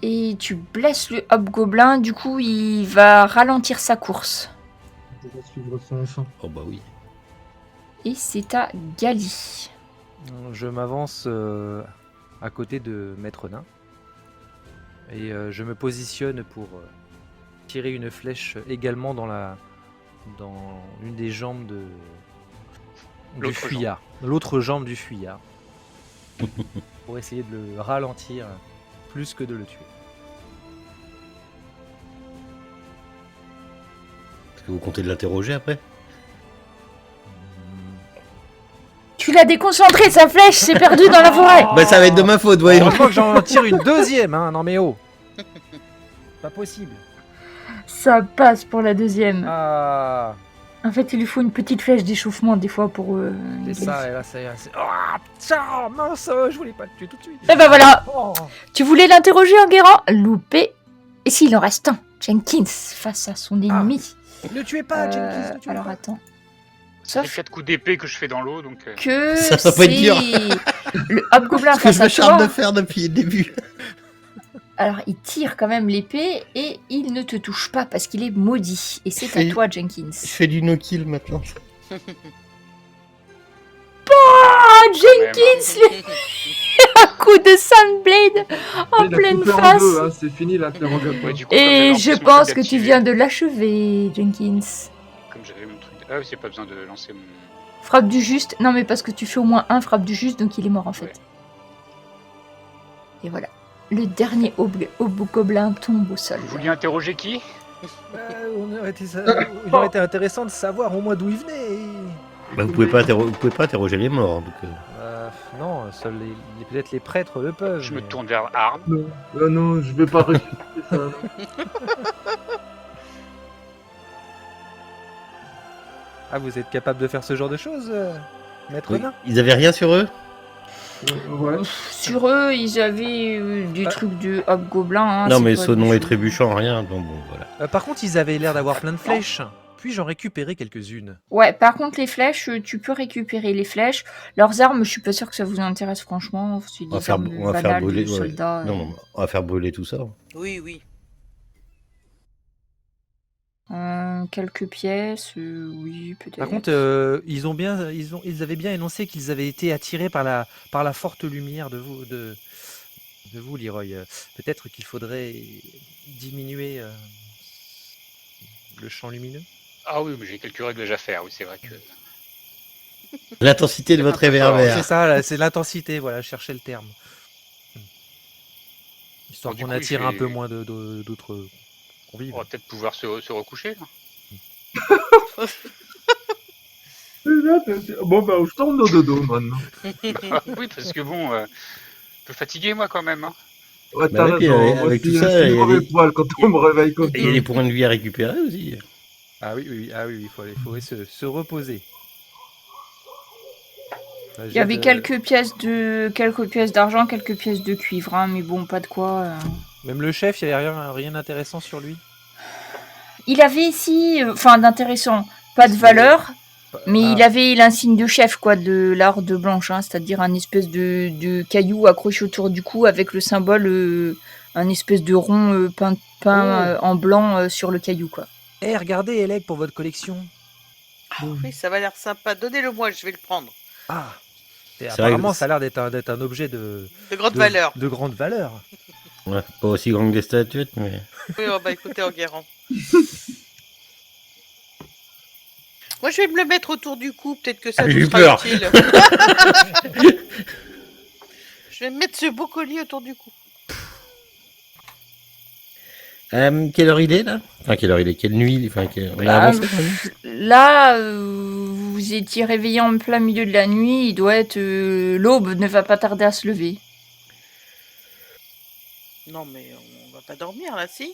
Et tu blesses le hobgoblin, du coup il va ralentir sa course. Je vais suivre son sang. Oh bah oui. Et c'est à Gali. Je m'avance à côté de Maître Nain. Et je me positionne pour tirer une flèche également dans une des jambes du L'autre fuyard. L'autre jambe du fuyard. Pour essayer de le ralentir plus que de le tuer. Est-ce que vous comptez de l'interroger après? Tu l'as déconcentré, sa flèche s'est perdue dans la forêt. Bah ça va être de ma faute, voyons. Heureusement que j'en tire une deuxième, hein. Non mais oh. Pas possible. Ça passe pour la deuxième. Ah, En fait, il lui faut une petite flèche d'échauffement des fois pour... c'est Gali. ça, et là ça y est. Ah, putain, mince, je voulais pas le tuer tout de suite. Et ben voilà. Oh. Tu voulais l'interroger, Enguerrand? Loupé. Et s'il en reste un, Jenkins, face à son ennemi. Ne tuez pas, Jenkins, ne tuez Alors pas. attends. C'est Sauf 4 coups d'épée que je fais dans l'eau, donc... que Ça va pas être dur. le hobgoblin Ce que je face à m'acharne toi. de faire depuis le début. Alors il tire quand même l'épée et il ne te touche pas parce qu'il est maudit. Et c'est à Je toi, Jenkins. Je fais du no-kill maintenant. Ah, Jenkins, lui, un coup de Sandblade en Il a pleine coupé en face. deux, hein, c'est fini l'interrogatoire. Ouais, du coup, comme j'avais Et je l'impression pense qu'il que tu activait, viens de l'achever, Jenkins. Comme j'avais mon truc... Ah oui, c'est pas besoin de lancer mon... Frappe du juste. Non, mais parce que tu fais au moins un frappe du juste, donc il est mort en fait. Ouais. Et voilà. Le dernier hobgoblin tombe au sol. Vous vouliez interroger qui? Il aurait été intéressant de savoir au moins d'où il venait. Bah, vous pouvez pas interroger les morts. Donc, Non, seuls peut-être les prêtres le peuvent. Je me mais- tourne vers Arne. Non, non, je vais pas ressusciter ça. non. Ah, vous êtes capable de faire ce genre de choses, Maître oui. Nain? Ils avaient rien sur eux? Ouais. Sur eux, ils avaient des trucs de hobgoblin. Hein, Non, c'est mais pas sonnant des et choses- trébuchant, rien. Bon, voilà. Par contre, ils avaient l'air d'avoir plein de flèches. Puis j'en récupérais quelques-unes. Ouais, par contre, les flèches, tu peux récupérer les flèches. Leurs armes, je suis pas sûr que ça vous intéresse, franchement. C'est On va des faire, armes on va faire banales brûler. de Ouais. soldats. Non, non, on va faire brûler tout ça. Oui, oui. Quelques pièces, oui, peut-être. Par contre, ils avaient bien énoncé qu'ils avaient été attirés par la forte lumière de vous, Leroy. Peut-être qu'il faudrait diminuer le champ lumineux. Ah oui, mais j'ai quelques réglages à faire, oui, c'est vrai que... L'intensité de votre C'est réverbère. Ça, là, c'est l'intensité, voilà, chercher le terme. Histoire Bon, du qu'on coup, attire je un vais- peu moins d'autres convives. On va peut-être pouvoir se recoucher, là. Bon, bah, je tourne au dodo maintenant. Oui, parce que bon, un peu fatigué, moi, quand même. Hein. Ouais, Bah t'as oui, puis raison. avec- Moi avec aussi, tout ça, je suis il y a mauvais des- poil quand on me réveille comme Et il y a ça. des points de vie à récupérer aussi. Ah oui, il faudrait se reposer. Il y avait quelques pièces d'argent, quelques pièces de cuivre, hein, mais bon, pas de quoi. Même le chef, il n'y avait rien d'intéressant sur lui. Il avait ici, enfin d'intéressant, pas de valeur, mais Ah. il avait l'insigne de chef, quoi, de l'Horde Blanche, hein, c'est-à-dire un espèce de caillou accroché autour du cou avec le symbole, un espèce de rond peint en blanc sur le caillou, quoi. Eh, regardez, Elec, pour votre collection. Oui, ça va l'air sympa. Donnez-le-moi, je vais le prendre. Ah. Et C'est apparemment, vrai que- ça a l'air d'être un objet de De grande valeur. de grande valeur. Ouais, pas aussi grand que des statuettes, mais. Oui, oh, bah écoutez, Enguerrand. Moi, je vais me le mettre autour du cou. Peut-être que ça Ah, j'ai nous eu sera peur. utile. Je vais me mettre ce beau collier autour du cou. Quelle heure il est là? Enfin, quelle heure il est? Quelle nuit? Enfin, on a Bah, avancé dans la nuit. Là, vous étiez réveillé en plein milieu de la nuit, il doit être... l'aube ne va pas tarder à se lever. Non, mais on va pas dormir là, si?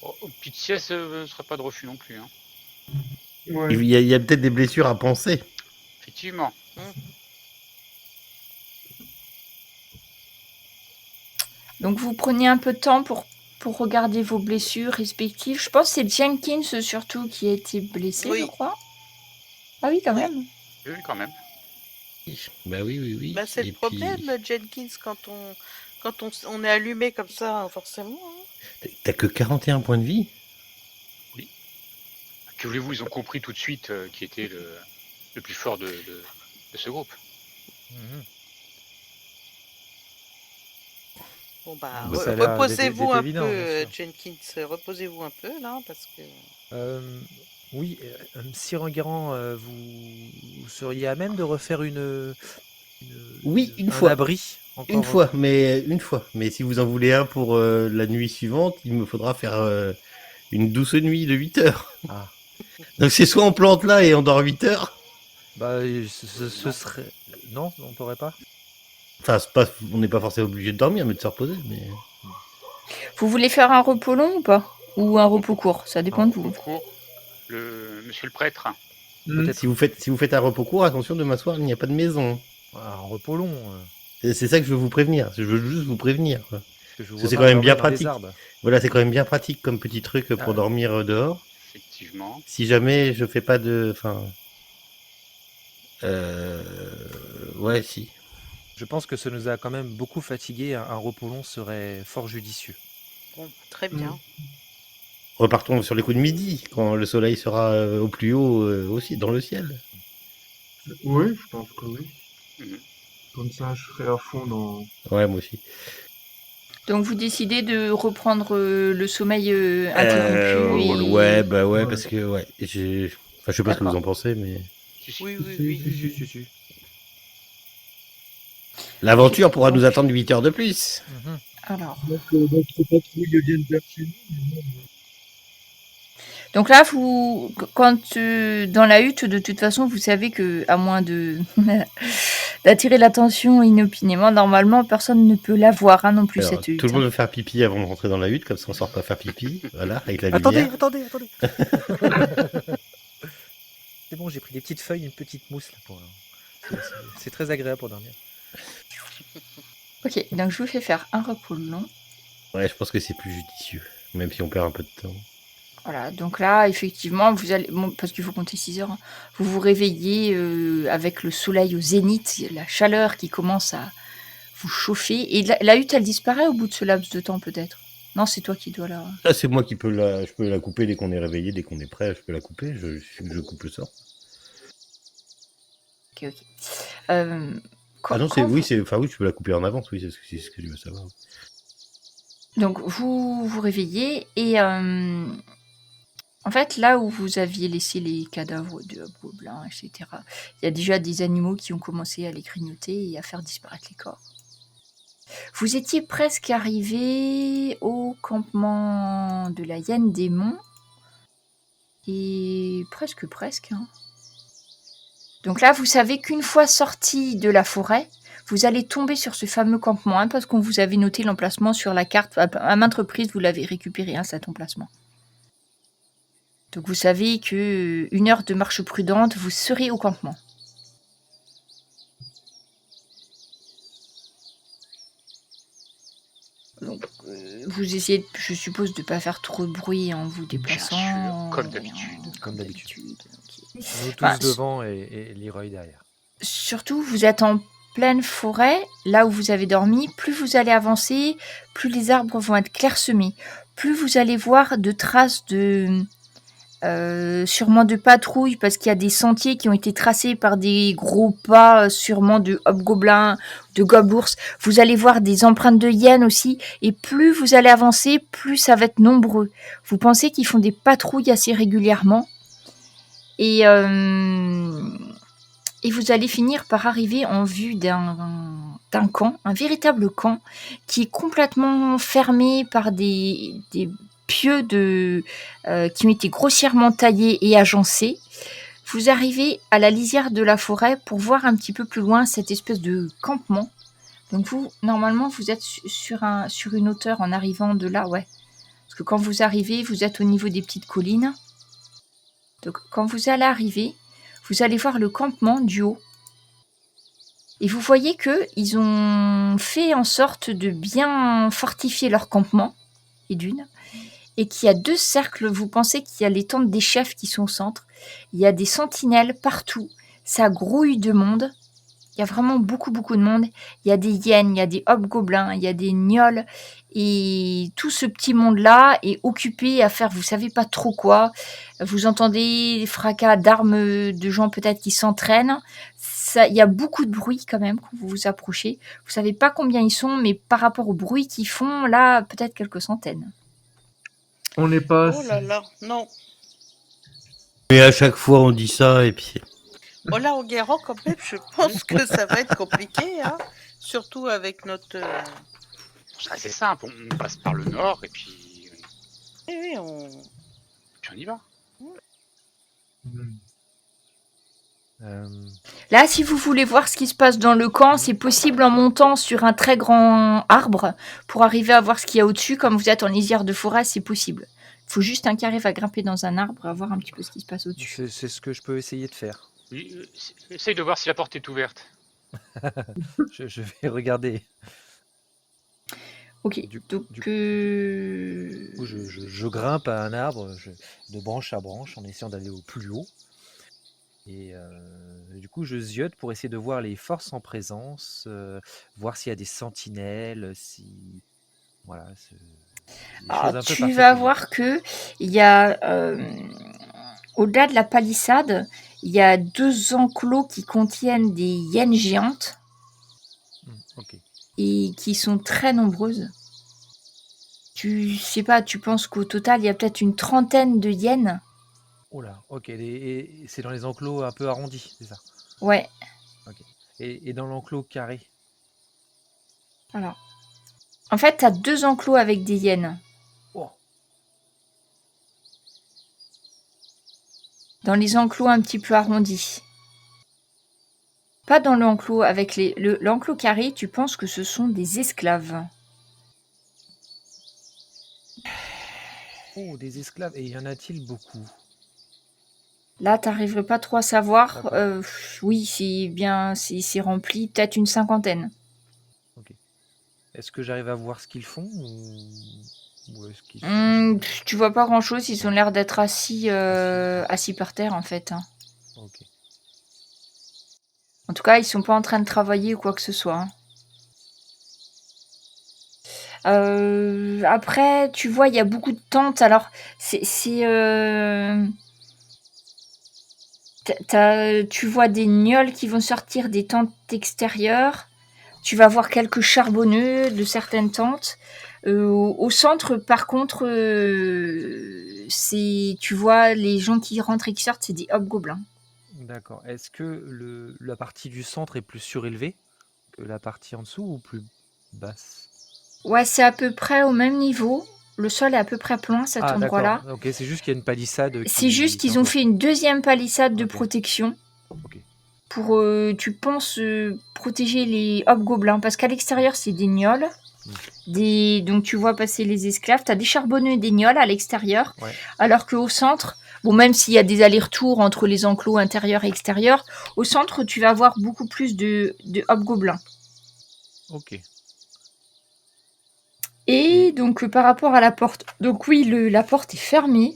Oh, petite sieste, ce serait pas de refus non plus. Hein. Ouais. Il y a peut-être des blessures à penser. Effectivement. Donc vous prenez un peu de temps pour regarder vos blessures respectives. Je pense que c'est Jenkins surtout qui a été blessé, Oui. je crois. Ah oui, quand même. Oui, quand même. Bah oui. Bah, c'est Et le puis- problème, Jenkins, quand on est allumé comme ça, forcément. Hein. T'as que 41 points de vie? Oui. Que voulez-vous, ils ont compris tout de suite qui était le plus fort de ce groupe. Bon bah, Ça a l'air reposez-vous d'être un évident, peu, bien sûr. Jenkins. Reposez-vous un peu là, parce que. Oui, Sir Enguerrand, vous seriez à même de refaire Oui, une un fois. abri encore Une fois. Mais si vous en voulez un pour la nuit suivante, il me faudra faire une douce nuit de 8 heures. Ah. Donc c'est soit on plante là et on dort 8 heures. Bah, ce serait... Non, on pourrait pas. Enfin, on n'est pas forcément obligé de dormir, mais de se reposer. Mais... Vous voulez faire un repos long ou pas? Ou un repos court? Ça dépend de vous. Court. Monsieur le prêtre. Peut-être. Si vous faites un repos court, attention, demain soir, il n'y a pas de maison. Un repos long. C'est ça que je veux vous prévenir. Je veux juste vous prévenir. Quoi. Parce que c'est quand même bien pratique. Voilà, c'est quand même bien pratique comme petit truc pour dormir dehors. Effectivement. Si jamais je fais pas de... Enfin... Ouais, si. Je pense que ça nous a quand même beaucoup fatigué. Un repos long serait fort judicieux. Bon, très bien. Repartons sur les coups de midi, quand le soleil sera au plus haut aussi, dans le ciel. Oui, je pense que oui. Comme ça, je serai à fond dans... Ouais, moi aussi. Donc vous décidez de reprendre le sommeil interrompu Ouais, parce que ouais, je sais pas ce que vous en pensez, mais oui. L'aventure pourra nous attendre 8 heures de plus. Alors. Notre patrouille vient vers chez nous. Donc là, quand dans la hutte, de toute façon, vous savez que, à moins d'attirer l'attention inopinément, normalement, personne ne peut la voir non plus. Alors, cette hutte. Tout le monde veut faire pipi avant de rentrer dans la hutte, comme ça on sort pas faire pipi. Voilà, avec la lumière. Attendez. C'est bon, j'ai pris des petites feuilles, une petite mousse là c'est très agréable pour dormir. Ok, donc je vous fais faire un repos long. Ouais, je pense que c'est plus judicieux, même si on perd un peu de temps. Voilà, donc là, effectivement, vous allez, parce qu'il faut compter 6 heures, vous vous réveillez avec le soleil au zénith, la chaleur qui commence à vous chauffer. Et la hutte, elle disparaît au bout de ce laps de temps, peut-être? Non, c'est toi qui dois la... Ah, c'est moi qui peux je peux la couper dès qu'on est réveillé, dès qu'on est prêt, je peux la couper, je coupe le sort. Ok. Non, oui, tu peux la couper en avance, oui, c'est ce que je veux savoir. Donc, vous vous réveillez et... En fait, là où vous aviez laissé les cadavres de Hobgoblin, etc., il y a déjà des animaux qui ont commencé à les grignoter et à faire disparaître les corps. Vous étiez presque arrivé au campement de la Hyène des Monts. Et presque. Hein. Donc là, vous savez qu'une fois sorti de la forêt, vous allez tomber sur ce fameux campement, hein, parce qu'on vous avait noté l'emplacement sur la carte. À maintes reprises, vous l'avez récupéré, cet emplacement. Donc vous savez que 1 heure de marche prudente, vous serez au campement. Donc, vous essayez, je suppose, de ne pas faire trop de bruit en vous déplaçant. Bien sûr, comme d'habitude. Okay. Nous tous devant et Leroy derrière. Surtout, vous êtes en pleine forêt, là où vous avez dormi. Plus vous allez avancer, plus les arbres vont être clairsemés. Plus vous allez voir de traces sûrement de patrouilles, parce qu'il y a des sentiers qui ont été tracés par des gros pas, sûrement de hobgoblins, de gobelours. Vous allez voir des empreintes de hyènes aussi, et plus vous allez avancer, plus ça va être nombreux. Vous pensez qu'ils font des patrouilles assez régulièrement, et vous allez finir par arriver en vue d'un camp, un véritable camp, qui est complètement fermé par des pieux qui ont été grossièrement taillés et agencés. Vous arrivez à la lisière de la forêt pour voir un petit peu plus loin cette espèce de campement. Donc vous, normalement, vous êtes sur une hauteur en arrivant de là, ouais. Parce que quand vous arrivez, vous êtes au niveau des petites collines. Donc quand vous allez arriver, vous allez voir le campement du haut. Et vous voyez qu'ils ont fait en sorte de bien fortifier leur campement, et qu'il y a 2 cercles. Vous pensez qu'il y a les tentes des chefs qui sont au centre. Il y a des sentinelles partout. Ça grouille de monde. Il y a vraiment beaucoup, beaucoup de monde. Il y a des hyènes, il y a des hobgoblins, il y a des gnolls. Et tout ce petit monde-là est occupé à faire vous savez pas trop quoi. Vous entendez des fracas d'armes de gens peut-être qui s'entraînent. Il y a beaucoup de bruit quand même quand vous vous approchez. Vous savez pas combien ils sont, mais par rapport au bruit qu'ils font, là, peut-être quelques centaines. On n'est pas Oh là là, non. Mais à chaque fois, on dit ça, et puis... Oh là, Enguerrand, quand même, je pense que ça va être compliqué, hein. Surtout avec notre... C'est assez simple, on passe par le nord et puis Oui, on y va. Là, si vous voulez voir ce qui se passe dans le camp, c'est possible en montant sur un très grand arbre pour arriver à voir ce qu'il y a au-dessus. Comme vous êtes en lisière de forêt, c'est possible. Il faut juste un qui arrive à grimper dans un arbre et à voir un petit peu ce qui se passe au-dessus. C'est ce que je peux essayer de faire. Oui, essaye de voir si la porte est ouverte. Je vais regarder. Ok, donc... Je grimpe à un arbre de branche à branche en essayant d'aller au plus haut. Et du coup, je ziote pour essayer de voir les forces en présence, voir s'il y a des sentinelles, si... Voilà. Tu vas voir que il y a... au-delà de la palissade, il y a 2 enclos qui contiennent des hyènes géantes. Ok. Et qui sont très nombreuses. Tu sais pas, tu penses qu'au total, il y a peut-être une 30aine de hyènes. Oh là, ok. Et c'est dans les enclos un peu arrondis, c'est ça? Ouais. Ok. Et dans l'enclos carré? Alors. En fait, tu as 2 enclos avec des hyènes. Oh. Dans les enclos un petit peu arrondis. Pas dans l'enclos avec l'enclos carré, tu penses que ce sont des esclaves. Oh, des esclaves. Et y en a-t-il beaucoup? Là, t'arriverais pas trop à savoir. Oui, c'est rempli, peut-être une 50aine. Ok. Est-ce que j'arrive à voir ce qu'ils font ou est-ce qu'ils tu vois pas grand-chose, ils ont l'air d'être assis par terre en fait. Hein. Ok. En tout cas, ils sont pas en train de travailler ou quoi que ce soit. Hein. Après, tu vois, il y a beaucoup de tentes. Alors, tu vois des gnolls qui vont sortir des tentes extérieures. Tu vas voir quelques charbonneux de certaines tentes. Au centre, par contre, tu vois les gens qui rentrent et qui sortent, c'est des hobgoblins. D'accord. Est-ce que la partie du centre est plus surélevée que la partie en dessous ou plus basse? Ouais, c'est à peu près au même niveau. Le sol est à peu près plein, cet endroit-là. D'accord. Ok, c'est juste qu'il y a une palissade. C'est juste qu'ils ont fait une 2e palissade de protection. Ok. Pour, tu penses, protéger les hobgoblins. Parce qu'à l'extérieur, c'est des gnolls. Donc tu vois passer les esclaves. Tu as des charbonneux et des gnolls à l'extérieur. Ouais. Alors qu'au centre, bon, même s'il y a des allers-retours entre les enclos intérieurs et extérieurs, au centre, tu vas avoir beaucoup plus de hobgoblins. Ok. Et donc, par rapport à la porte, donc oui, la porte est fermée.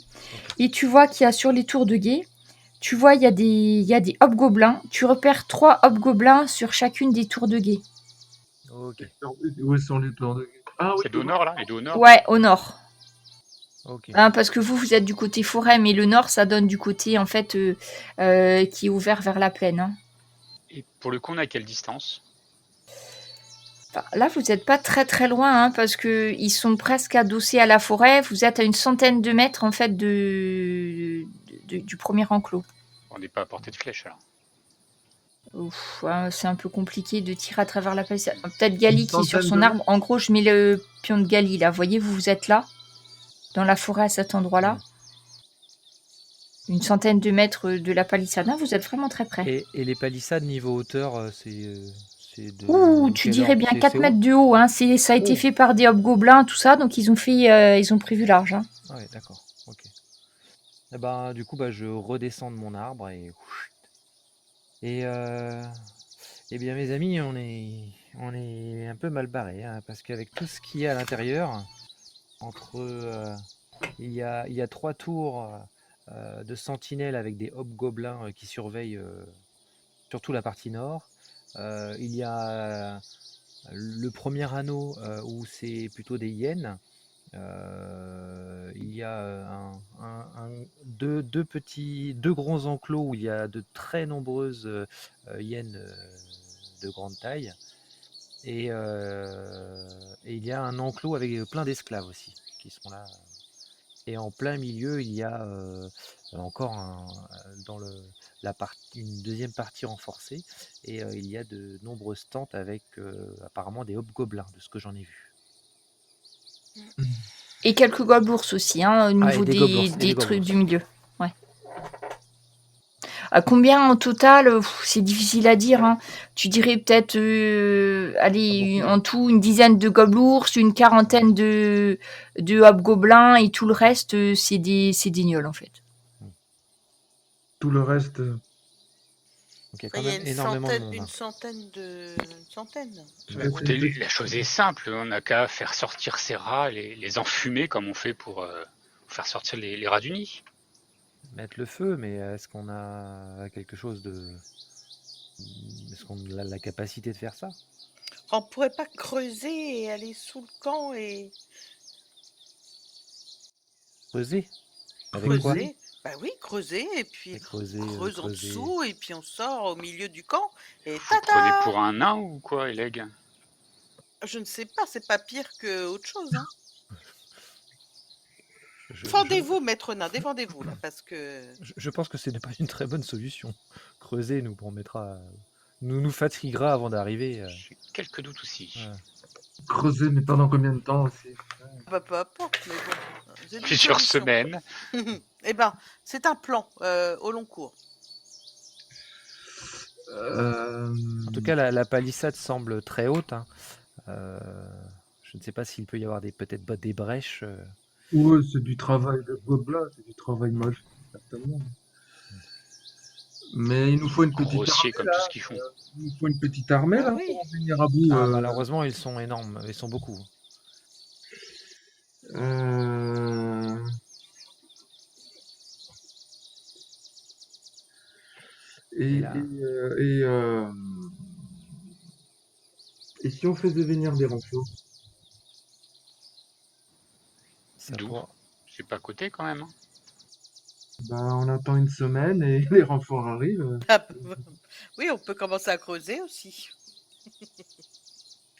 Et tu vois qu'il y a sur les tours de guet, tu vois, il y a des hobgoblins. Tu repères 3 hobgoblins sur chacune des tours de guet. Ok. Où sont les tours de guet? Ah oui. C'est au nord, là? Les deux au nord? Ouais, au nord. Ok. Hein, parce que vous êtes du côté forêt, mais le nord, ça donne du côté, en fait, qui est ouvert vers la plaine. Hein. Et pour le coup, on est à quelle distance? Enfin, là, vous n'êtes pas très très loin, hein, parce qu'ils sont presque adossés à la forêt. Vous êtes à une centaine de mètres, en fait, du premier enclos. On n'est pas à portée de flèche, alors. Ouf, ouais, c'est un peu compliqué de tirer à travers la palissade. Peut-être Gali qui est sur son arbre. En gros, je mets le pion de Gali, là. Voyez, vous êtes là, dans la forêt, à cet endroit-là. Une centaine de mètres de la palissade. Ah, vous êtes vraiment très près. Et les palissades niveau hauteur, c'est de... Ouh, tu dirais bien 4 mètres de haut. Hein. Ça a été fait par des hobgoblins, tout ça. Donc, ils ont prévu large. Hein. Ah ouais, d'accord. Ok. Et ben, du coup, je redescends de mon arbre et... Et bien, mes amis, on est un peu mal barrés, hein, parce qu'avec tout ce qu'il y a à l'intérieur, il y a 3 tours de sentinelles avec des hobgoblins qui surveillent surtout la partie nord. Il y a le premier anneau où c'est plutôt des hyènes. Il y a deux grands enclos où il y a de très nombreuses hyènes de grande taille. Et il y a un enclos avec plein d'esclaves aussi qui sont là. Et en plein milieu, il y a encore une deuxième partie renforcée. Et il y a de nombreuses tentes avec apparemment des hobgoblins, de ce que j'en ai vu. Et quelques goblours aussi, au niveau des trucs du milieu. Ouais. À combien en total? C'est difficile à dire. Tu dirais peut-être, allez, en tout, une dizaine de goblours, une quarantaine de hobgoblins, et tout le reste, c'est des gnolls, en fait. Tout le reste. Donc il y a quand même énormément de monde. Une centaine. Écoutez, la chose est simple. On n'a qu'à faire sortir ces rats, les enfumer comme on fait pour faire sortir les rats du nid. Mettre le feu, mais est-ce qu'on a quelque chose de... Est-ce qu'on a la capacité de faire ça? On pourrait pas creuser et aller sous le camp et... Creuser? Avec quoi? Bah oui, creuser, et puis creuser en dessous, et puis on sort au milieu du camp, et Vous prenez pour un nain ou quoi, Eleg? Je ne sais pas, c'est pas pire que autre chose, Défendez-vous, maître nain, défendez-vous, là, parce que... Je pense que ce n'est pas une très bonne solution. Creuser nous fatiguera avant d'arriver. J'ai quelques doutes aussi. Creuser, mais pendant combien de temps aussi? Bah, peu importe, mais bon... Plusieurs semaines. Eh ben, c'est un plan au long cours. En tout cas, la palissade semble très haute. Je ne sais pas s'il peut y avoir peut-être des brèches. Oui, c'est du travail de gobelin, c'est du travail mal fait, certainement. Mais il nous faut une petite armée, comme là. Tout ce qu'ils font. Il nous faut une petite armée, là, pour en venir à bout. Malheureusement, ils sont énormes, ils sont beaucoup. Et si on faisait venir des renforts? D'où? C'est pas à côté quand même. On attend une semaine et les renforts arrivent. Oui, on peut commencer à creuser aussi.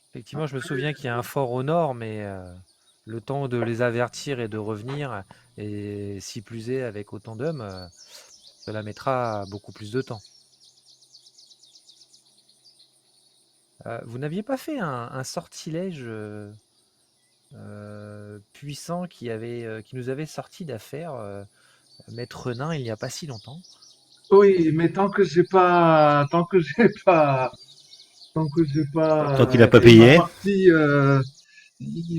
Effectivement, je me souviens qu'il y a un fort au nord, mais le temps de les avertir et de revenir, et si plus est avec autant d'hommes, cela mettra beaucoup plus de temps. Vous n'aviez pas fait un sortilège puissant qui nous avait sorti d'affaire Maître Nain il n'y a pas si longtemps? Oui, mais tant qu'il n'a pas payé.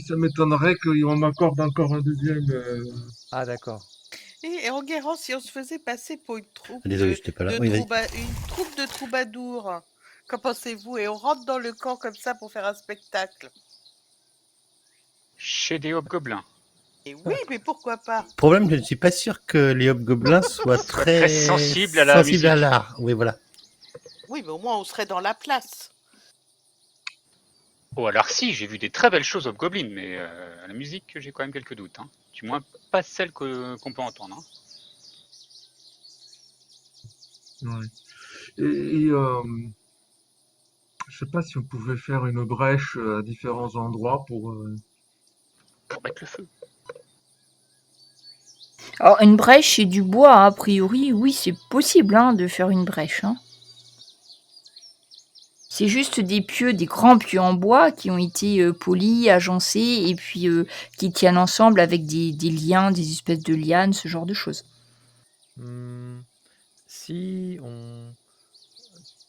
Ça m'étonnerait qu'on m'accorde encore un deuxième. Ah d'accord. Et en Guérant, si on se faisait passer pour une troupe Désolé, j'étais pas là. une troupe de troubadours, qu'en pensez-vous? Et on rentre dans le camp comme ça pour faire un spectacle. Chez des hobgoblins. Et oui, mais pourquoi pas? Problème, je ne suis pas sûr que les hobgoblins soient très sensibles à l'art. Oui, voilà. Oui, mais au moins on serait dans la place. Oh, alors si, j'ai vu des très belles choses hobgoblins, mais à la musique, j'ai quand même quelques doutes. Du moins, pas celles qu'on peut entendre. Ouais. Je sais pas si on pouvait faire une brèche à différents endroits pour mettre le feu. Alors, une brèche et du bois, a priori, oui, c'est possible de faire une brèche. C'est juste des grands pieux en bois qui ont été polis, agencés, et puis qui tiennent ensemble avec des liens, des espèces de lianes, ce genre de choses. Si on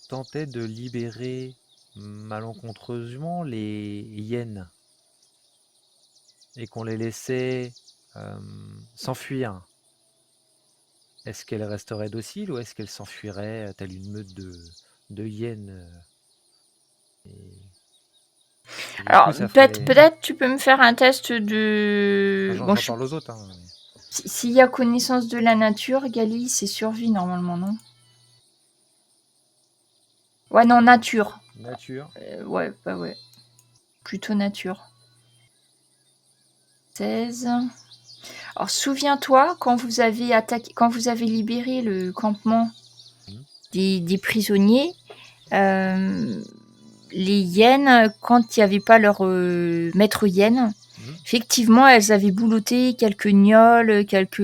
tentait de libérer malencontreusement les hyènes et qu'on les laissait s'enfuir, est-ce qu'elles resteraient dociles ou est-ce qu'elles s'enfuiraient telle une meute de hyènes Alors, peut-être tu peux me faire un test de... J'en parle aux autres. S'il y a connaissance de la nature, Gali, c'est survie normalement, non? Ouais, non, nature. Nature. Ouais, bah ouais. Plutôt nature. 16. Alors, souviens-toi, quand vous avez libéré le campement des prisonniers, les hyènes, quand il n'y avait pas leur maître hyène, effectivement, elles avaient bouloté quelques gnolls, quelques...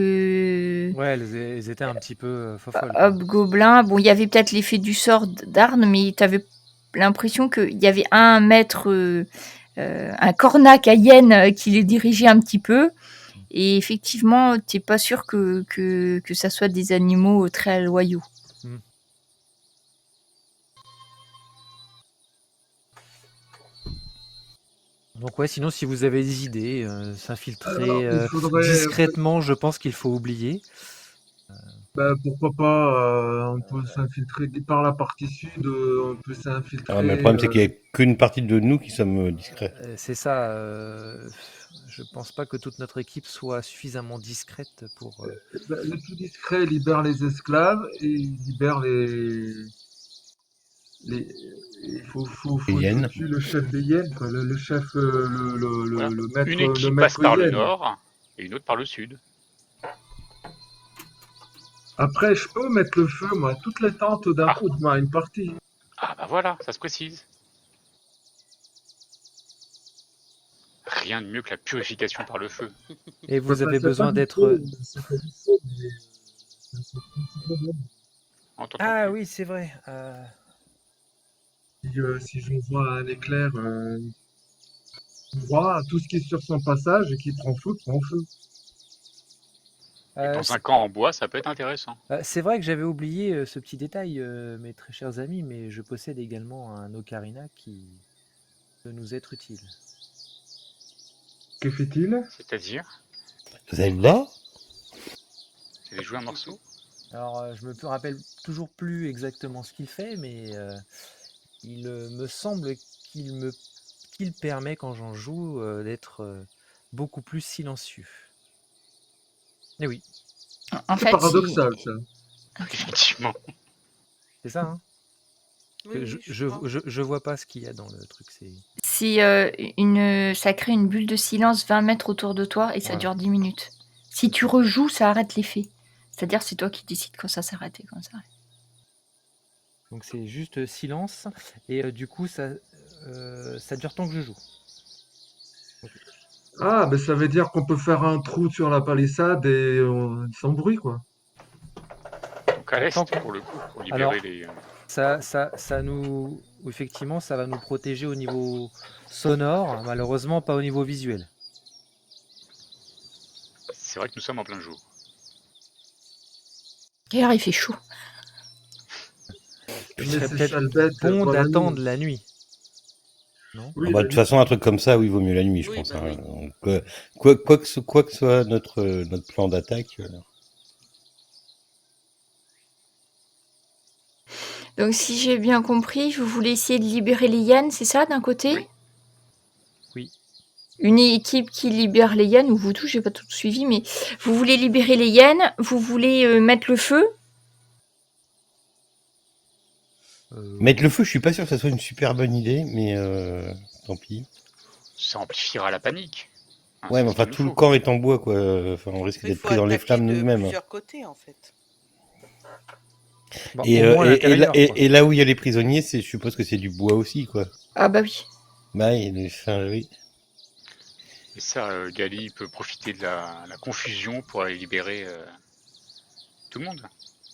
Ouais, elles étaient un petit peu folles. Hobgoblins. Bon, il y avait peut-être l'effet du sort d'Arne, mais tu avais l'impression qu'il y avait un maître, un cornac à hyène qui les dirigeait un petit peu. Et effectivement, tu n'es pas sûr que ça soit des animaux très loyaux. Donc ouais, sinon si vous avez des idées, s'infiltrer discrètement, je pense qu'il faut oublier. Pourquoi pas, on peut s'infiltrer par la partie sud, on peut s'infiltrer. Mais le problème, c'est qu'il n'y a qu'une partie de nous qui sommes discrets. C'est ça. Je pense pas que toute notre équipe soit suffisamment discrète pour. Les plus discrets libèrent les esclaves et ils libèrent il faut hyènes. tuer le chef des hyènes, quoi, le chef, le maître. Une équipe le maître passe par le hyène. nord et une autre par le sud. Après, je peux mettre le feu, moi, toutes les tentes d'un coup, à une partie. Ah bah voilà, ça se précise. Rien de mieux que la purification par le feu. Et vous avez besoin d'être... Ah oui, c'est vrai. Si je vois un éclair droit, tout ce qui est sur son passage et qui prend feu, prend feu. Dans un camp en bois, ça peut être intéressant. C'est vrai que j'avais oublié ce petit détail, mes très chers amis, mais je possède également un ocarina qui peut nous être utile. Que fait-il? C'est-à-dire? Zelda? Vous avez joué un morceau? Alors, je me rappelle toujours plus exactement ce qu'il fait, mais il me semble qu'il permet, quand j'en joue, d'être beaucoup plus silencieux. Et oui. En fait, paradoxal, ça. Effectivement. C'est ça, hein? Oui, je vois pas ce qu'il y a dans le truc. Ça crée une bulle de silence 20 mètres autour de toi et ça dure 10 minutes. Si tu rejoues, ça arrête l'effet. C'est-à-dire c'est toi qui décides quand ça s'arrête et quand ça arrête. Donc c'est juste silence et du coup ça dure tant que je joue. Ah, ça veut dire qu'on peut faire un trou sur la palissade et sans bruit, quoi. Donc à l'est, pour le coup, pour libérer les... Ça nous... Effectivement, ça va nous protéger au niveau sonore, malheureusement pas au niveau visuel. C'est vrai que nous sommes en plein jour. D'ailleurs, il fait chaud. Il serait peut-être bon d'attendre la nuit. Non? Oui, de toute façon, un truc comme ça, il vaut mieux la nuit, je pense. Hein. Quoi que soit notre plan d'attaque. Donc, si j'ai bien compris, vous voulez essayer de libérer les hyènes, c'est ça, d'un côté? Oui. Une équipe qui libère les hyènes, ou vous tous, j'ai pas tout suivi, mais vous voulez libérer les hyènes, vous voulez mettre le feu? Mettre le feu, je suis pas sûr que ça soit une super bonne idée, mais tant pis. Ça amplifiera la panique. Ouais, mais enfin, tout le camp est en bois, quoi. Enfin, on risque d'être pris dans les flammes nous-mêmes. Plusieurs côtés, en fait. Bon, et là où il y a les prisonniers, je suppose que c'est du bois aussi, quoi. Ah bah oui. Bah oui. Et ça, Gali peut profiter de la confusion pour aller libérer tout le monde.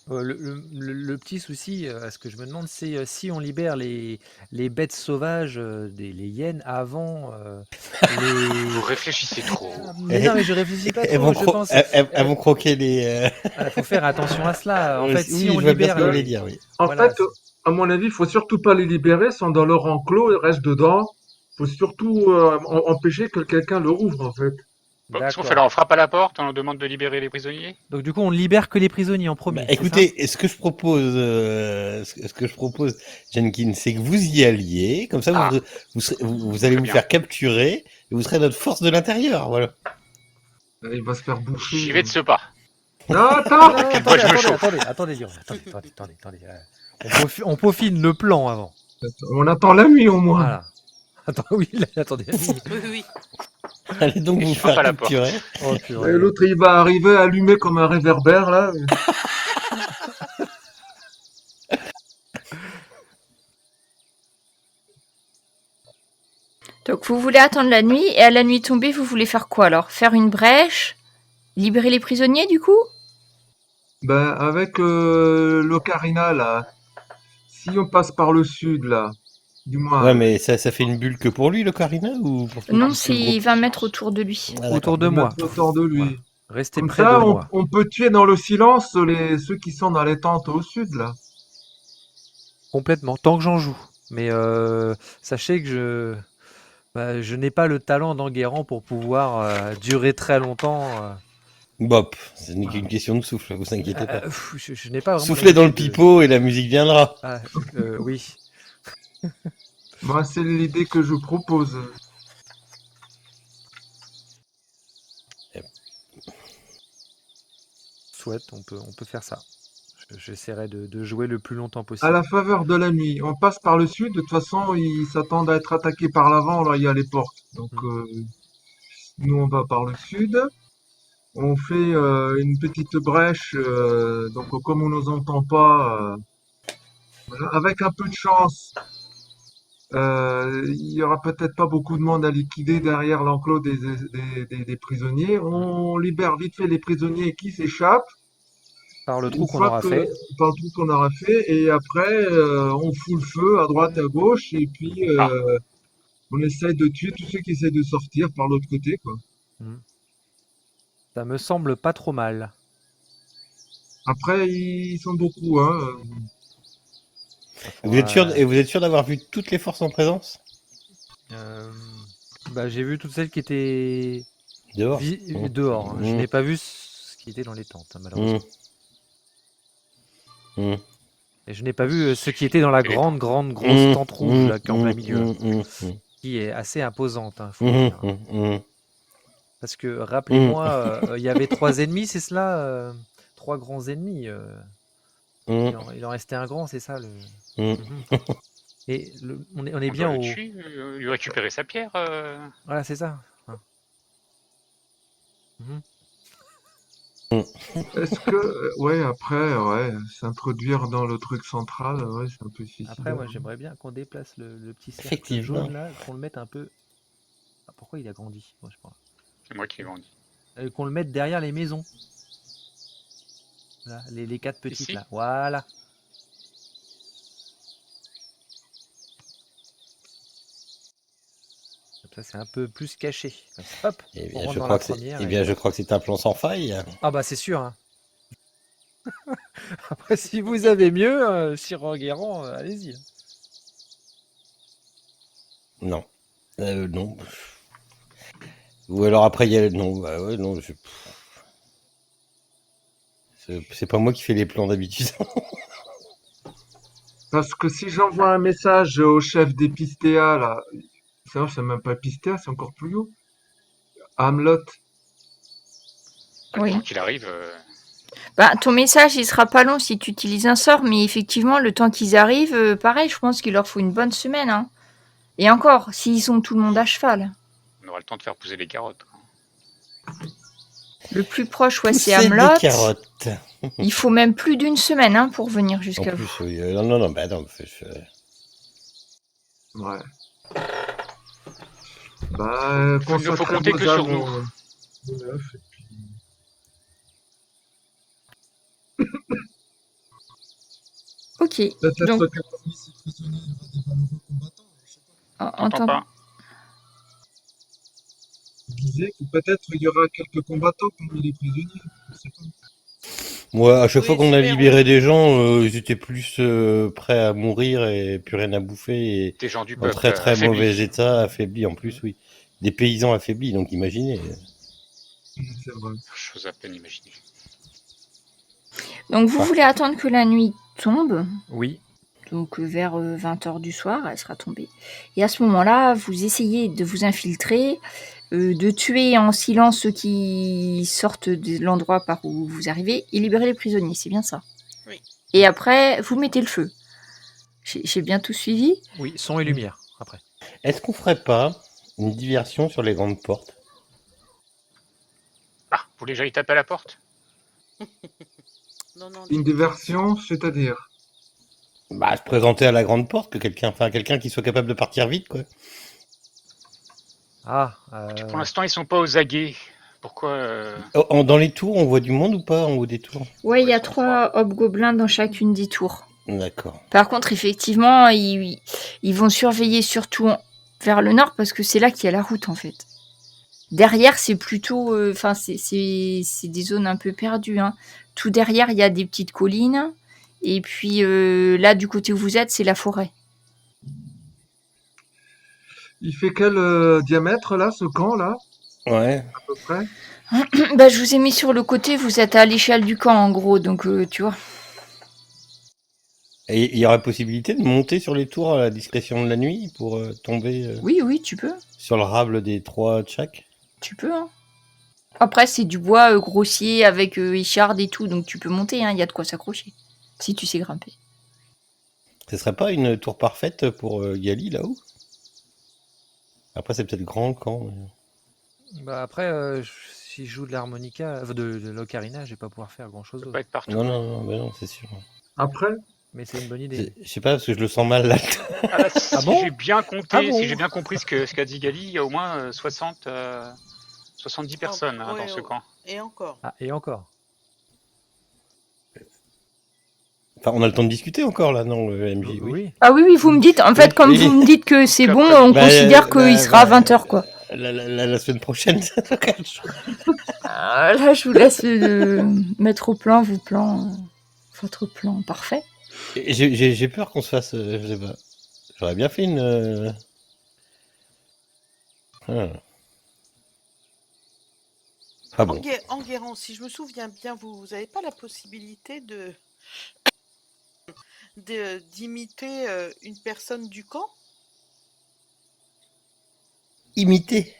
Le petit souci, ce que je me demande, c'est si on libère les bêtes sauvages, les hyènes, avant Vous réfléchissez trop. Mais non, mais je réfléchis pas trop. Elles vont croquer les... Il faut faire attention à cela. En fait, si on libère... En fait, à mon avis, il faut surtout pas les libérer, sont dans leur enclos, ils restent dedans. Il faut surtout empêcher que quelqu'un le rouvre, en fait. Bon, qu'est-ce qu'on fait là? On frappe à la porte, on leur demande de libérer les prisonniers? Donc du coup, on libère que les prisonniers en premier. Écoutez, ce que je propose, Jenkins, c'est que vous y alliez, comme ça vous allez vous faire capturer et vous serez notre force de l'intérieur, voilà. Il va se faire bouffer. J'y vais de ce pas. Non, attends. Non, Moi, je me chauffe. attendez. On peaufine le plan avant. On attend la nuit au moins. Voilà. Attends, oui, là, attendez. Oui. Allez donc Et vous je frappe faire à la porte. capturer. Oh, Et purée. l'autre, il va arriver allumé comme un réverbère, là. Donc vous voulez attendre la nuit, et à la nuit tombée, vous voulez faire quoi alors? Faire une brèche? Libérer les prisonniers du coup? Ben, avec l'ocarina, là, si on passe par le sud, là, du moins, Ouais, mais ça fait une bulle que pour lui, le Carina, ou pour tout Non, le c'est groupe 20 mètres autour de lui. Ah, d'accord. Autour de moi. mettre autour de lui. Voilà. Restez Comme près ça, de moi. on peut tuer dans le silence ceux qui sont dans les tentes au sud, là. Complètement. Tant que j'en joue. Mais sachez que je n'ai pas le talent d'Enguerrand pour pouvoir durer très longtemps. Bop, ce n'est qu'une question de souffle, vous inquiétez pas. Je n'ai pas vraiment Soufflez dans le l'habitude de- pipeau et la musique viendra. Ah, oui. Moi, c'est l'idée que je propose. Souhaite, on peut faire ça. J'essaierai de jouer le plus longtemps À possible. la faveur de la nuit, on passe par le sud. De toute façon, ils s'attendent à être attaqués par l'avant. Là, il y a les portes. Donc, nous, on va par le sud. On fait une petite brèche. Donc, comme on nous entend pas, voilà, avec un peu de chance, il y aura peut-être pas beaucoup de monde à liquider derrière l'enclos des prisonniers. On libère vite fait les prisonniers qui s'échappent. Par le trou Une qu'on fois aura que, fait. par le trou qu'on aura fait, et après, on fout le feu à droite, à gauche, et puis on essaye de tuer tous ceux qui essaient de sortir par l'autre côté, quoi. Ça me semble pas trop mal. Après, ils sont beaucoup, hein. Vous êtes sûr d'avoir vu toutes les forces en présence? J'ai vu toutes celles qui étaient Dehors. dehors. Hein. Je n'ai pas vu ce qui était dans les tentes, malheureusement. Et je n'ai pas vu ce qui était dans la grande grosse tente rouge là, qui est en plein milieu, qui est assez imposante. Hein, faut le dire. Parce que rappelez-moi, il y avait 3 ennemis, c'est cela 3 grands ennemis. Il en restait un grand, c'est ça Et on est bien doit au. le tuer, lui récupérer sa pierre. Voilà, c'est ça. Est-ce que, ouais, après, ouais, s'introduire dans le truc central, ouais, c'est un peu difficile. Après, moi, j'aimerais bien qu'on déplace le petit cercle Effectivement. jaune là, qu'on le mette un peu. Ah, pourquoi il a grandi? Moi, je crois. C'est moi qui l'ai grandi. Qu'on le mette derrière les maisons. Là, les 4 petites Ici là. Voilà. Comme ça, c'est un peu plus caché. Hop. Eh on bien, rentre je dans crois la que c'est, première eh et- bien, je crois que c'est un plan sans faille. Ah bah c'est sûr. Hein. Après, si vous avez mieux, Sir Enguerrand, allez-y. Non. Non. Ou alors après, il y a... Non, bah ouais, non. C'est pas moi qui fais les plans d'habitude. Parce que si j'envoie un message au chef des Pistéas, là, c'est même pas Pistéas, c'est encore plus haut. Hamlet. Oui. Tant qu'il arrive. Ton message, il sera pas long si tu utilises un sort, mais effectivement, le temps qu'ils arrivent, pareil, je pense qu'il leur faut une bonne semaine. Hein. Et encore, s'ils sont tout le monde à cheval. On aura le temps de faire pousser les carottes. Le plus proche, ouais, c'est Pousser Hamlet. des carottes. Il faut même plus d'une semaine hein, pour venir En jusqu'à vous. plus, oui. Non, bah non. Ouais. Bah, Il ne faut compter que sur nous. Ok. Peut-être Donc, que parmi ces prisonniers, il y aura des valeureux combattants, je sais pas. T'entends pas. Je disais que peut-être il y aura quelques combattants parmi les prisonniers, je sais pas. Moi, à chaque Oui, fois qu'on a espérons. libéré des gens, ils étaient plus prêts à mourir et plus rien à bouffer et Des gens du en peuple. très très affaiblis. mauvais état, affaiblis en plus, oui. Des paysans affaiblis, donc imaginez. C'est vrai. Chose à peine imaginée. donc vous voulez attendre que la nuit tombe. Oui. Donc vers 20h du soir, elle sera tombée. Et à ce moment-là, vous essayez de vous infiltrer de tuer en silence ceux qui sortent de l'endroit par où vous arrivez et libérer les prisonniers, c'est bien ça. Oui. Et après, vous mettez le feu. J'ai bien tout suivi? Oui, son et lumière, après. Est-ce qu'on ferait pas une diversion sur les grandes portes? Ah, vous voulez que j'aille taper à la porte? Non, non, Une diversion, c'est-à-dire? Bah, se présenter à la grande porte, que quelqu'un qui soit capable de partir vite, quoi. Ah, Pour l'instant, ils sont pas aux aguets. Pourquoi Dans les tours, on voit du monde ou pas en haut des tours? Ouais, il y a ils sont 3 hobgoblins dans chacune des tours. D'accord. Par contre, effectivement, ils vont surveiller surtout vers le nord parce que c'est là qu'il y a la route en fait. Derrière, c'est plutôt, enfin, c'est des zones un peu perdues. Hein. Tout derrière, il y a des petites collines. Et puis là, du côté où vous êtes, c'est la forêt. Il fait quel diamètre là, ce camp là, Ouais. à peu près? Bah, je vous ai mis sur le côté, vous êtes à l'échelle du camp en gros, donc tu vois. Et il y aurait possibilité de monter sur les tours à la discrétion de la nuit pour tomber Oui, oui, tu peux. sur le rable des 3 de chaque? Tu peux, hein. Après, c'est du bois grossier avec écharde et tout, donc tu peux monter, hein, il y a de quoi s'accrocher. Si tu sais grimper. Ce serait pas une tour parfaite pour Gali là-haut? Après, c'est peut-être grand le camp. bah après, si je joue de l'harmonica, de l'ocarina, je vais pas pouvoir faire grand-chose Ça peut d'autre. pas être partout. Non, non, c'est sûr. Après? Mais c'est une bonne idée. Je sais pas, parce que je le sens mal là. Ah bah, si bon j'ai bien compté, Ah bon si j'ai bien compris ce qu'a dit Gali, il y a au moins 70 personnes ouais, dans ce camp. Et encore. Ah, et encore. Enfin, on a le temps de discuter encore là, non, le MJ? Oui. Ah oui, vous me dites, en fait, comme Oui. vous me dites que c'est Bah, bon, on bah, considère qu'il sera à 20h, quoi. La semaine prochaine. Là, je vous laisse mettre au plan, votre plan parfait. J'ai peur qu'on se fasse, je sais pas. J'aurais bien fait une... Ah bon. Enguerrand, si je me souviens bien, vous n'avez pas la possibilité d'imiter une personne du camp? Imiter?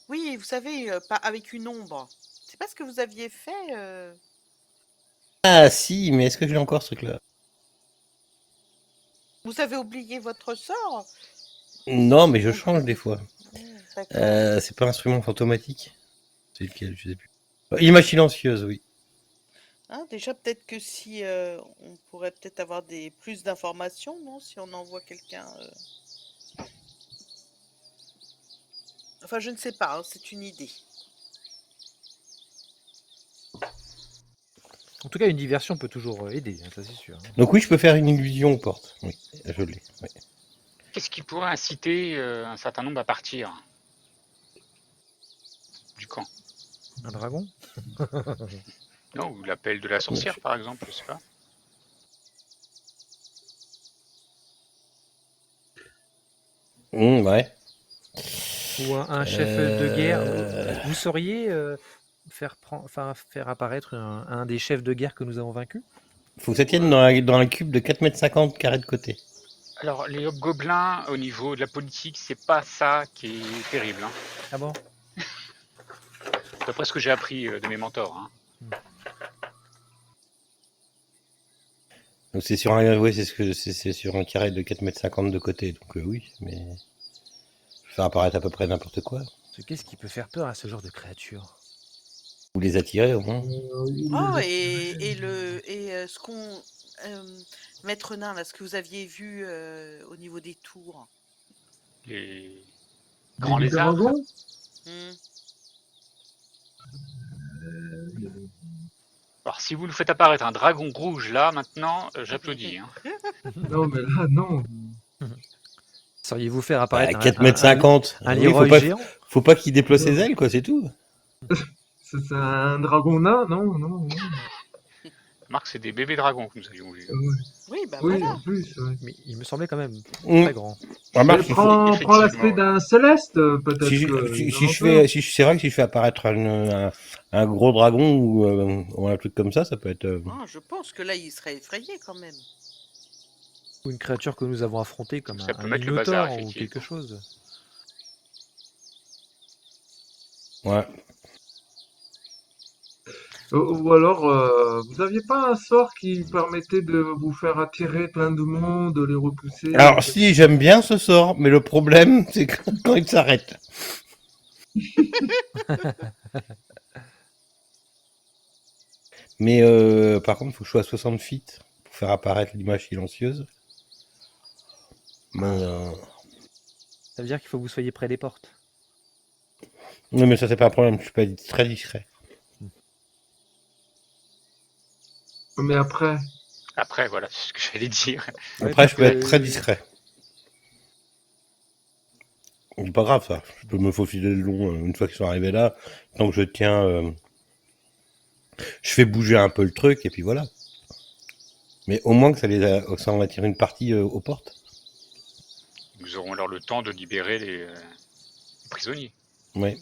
Oui, vous savez, pas avec une ombre. C'est pas ce que vous aviez fait Ah si, mais est-ce que j'ai encore ce truc-là? Vous avez oublié votre sort? Non, mais je change des fois. D'accord. C'est pas un instrument fantomatique? C'est lequel? Je sais plus. Image silencieuse, oui. Hein, déjà, peut-être que si on pourrait peut-être avoir plus d'informations, non? Si on envoie quelqu'un. Enfin, je ne sais pas, hein, c'est une idée. En tout cas, une diversion peut toujours aider, ça c'est sûr. Donc oui, je peux faire une illusion aux portes. Oui, je l'ai. Oui. Qu'est-ce qui pourrait inciter un certain nombre à partir du camp? Un dragon? Non, ou l'appel de la sorcière, par exemple, je sais pas. Ouais. Ou un chef de guerre. Vous sauriez faire apparaître un des chefs de guerre que nous avons vaincus? Faut que ça tienne dans un cube de 4,50 m carrés de côté. Alors, les hobgoblins, au niveau de la politique, c'est pas ça qui est terrible. Hein. Ah bon? D'après ce que j'ai appris de mes mentors. Hein. Donc c'est sur un carré de 4,50 m de côté. Donc oui, mais faire apparaître à peu près n'importe quoi. Qu'est-ce qui peut faire peur à ce genre de créature? Ou les attirer au moins. Ah, ce qu'on. Maître Nain, là, ce que vous aviez vu au niveau des tours. Les grands Des lézards. dragons? Alors, si vous nous faites apparaître un dragon rouge là, maintenant, j'applaudis. Hein. Non, mais là, non. Sauriez-vous faire apparaître 4,50 m. un Leroy géant? Faut pas qu'il déploie ses ailes, quoi, c'est tout. C'est un dragon nain? Non, non, non. Marc, c'est des bébés dragons que nous avions vus. Oui, bah Oui, voilà. en plus, ouais. Mais il me semblait quand même Mm. très grand. Mais prends l'aspect d'un céleste, peut-être. C'est vrai que si je fais apparaître un gros dragon ou un truc comme ça, ça peut être. Ah, je pense que là, il serait effrayé quand même. Ou une créature que nous avons affrontée comme Ça peut un mettre le bazar, minotaure ou effectivement. quelque chose. Ouais. Ou alors, vous aviez pas un sort qui permettait de vous faire attirer plein de monde, de les repousser Alors, si, j'aime bien ce sort, mais le problème, c'est quand il s'arrête. Mais par contre, il faut que je sois à 60 feet pour faire apparaître l'image silencieuse. Mais, Ça veut dire qu'il faut que vous soyez près des portes. non, mais ça, c'est pas un problème. Je suis pas très discret. Mais après, Après, voilà, c'est ce que j'allais dire. Ouais, Après, parce je peux être que- très discret. C'est pas grave, ça. Je peux me faufiler le long une fois qu'ils sont arrivés là. Tant que je tiens... je fais bouger un peu le truc, et puis voilà. Mais au moins que ça en attire une partie aux portes. Nous aurons alors le temps de libérer les prisonniers. Ouais.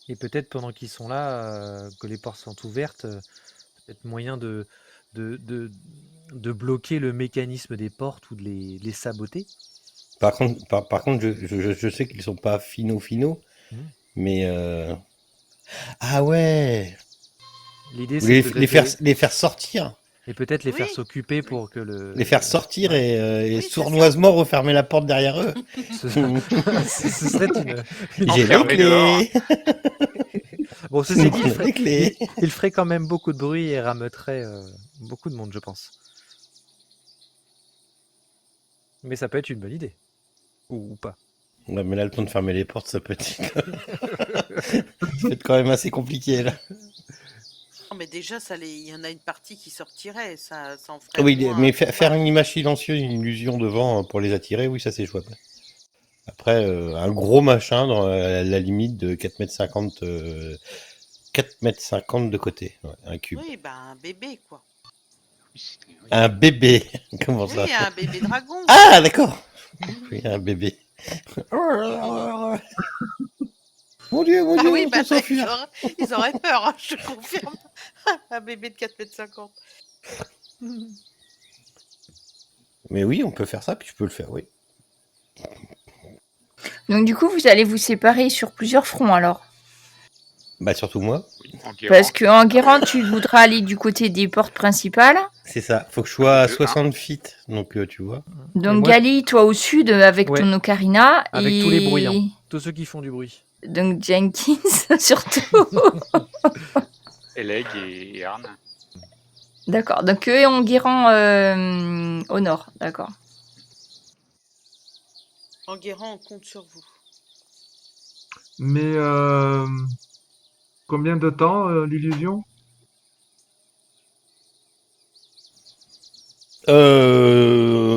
Et peut-être pendant qu'ils sont là, que les portes sont ouvertes, peut-être moyen de bloquer le mécanisme des portes ou de les saboter. Par contre, je sais qu'ils sont pas finaux, mais... Ah ouais. L'idée, Vous c'est les faire sortir. et peut-être les faire Oui. s'occuper pour que le... Les faire sortir et Oui, c'est sournoisement refermer la porte derrière eux. Ce serait une... J'ai les Enfermés dehors. clés. Bon, ceci dit, Les clés. il ferait quand même beaucoup de bruit et rameuterait beaucoup de monde, je pense. Mais ça peut être une bonne idée. Ou pas. Ouais, mais là, le temps de fermer les portes, ça peut être... ça peut être quand même assez compliqué, là. Non, mais déjà, il y en a une partie qui sortirait, ça en ferait Oui, moins mais pour faire mal. une image silencieuse, une illusion devant pour les attirer, oui, ça c'est chouette. Après, un gros machin dans la limite de 4,50 m, 4,50 m de côté. Ouais, un cube. Oui, bah un bébé, quoi. Oui. Un bébé. Comment ça? Oui, un bébé dragon. Ah, d'accord. Oui, un bébé. Mon Dieu, Ah oui, on bah, peut s'enfuir. ils auraient peur, hein, je te confirme. Un bébé de 4,50 m. Mais oui, on peut faire ça, puis je peux le faire, oui. Donc du coup, vous allez vous séparer sur plusieurs fronts alors. Bah, surtout moi. Oui, en Guérande. Parce qu'en Guérande, tu voudras aller du côté des portes principales. C'est ça. Faut que je sois à De un. 60 feet. Donc, tu vois. Donc moi- Gali, toi au sud avec Ouais. ton ocarina. Avec et... tous les bruyants. Tous ceux qui font du bruit. Donc Jenkins surtout. Eleg et Arne. D'accord. Donc eux en Guérand au nord. D'accord. Enguerrand, on compte sur vous. mais combien de temps l'illusion?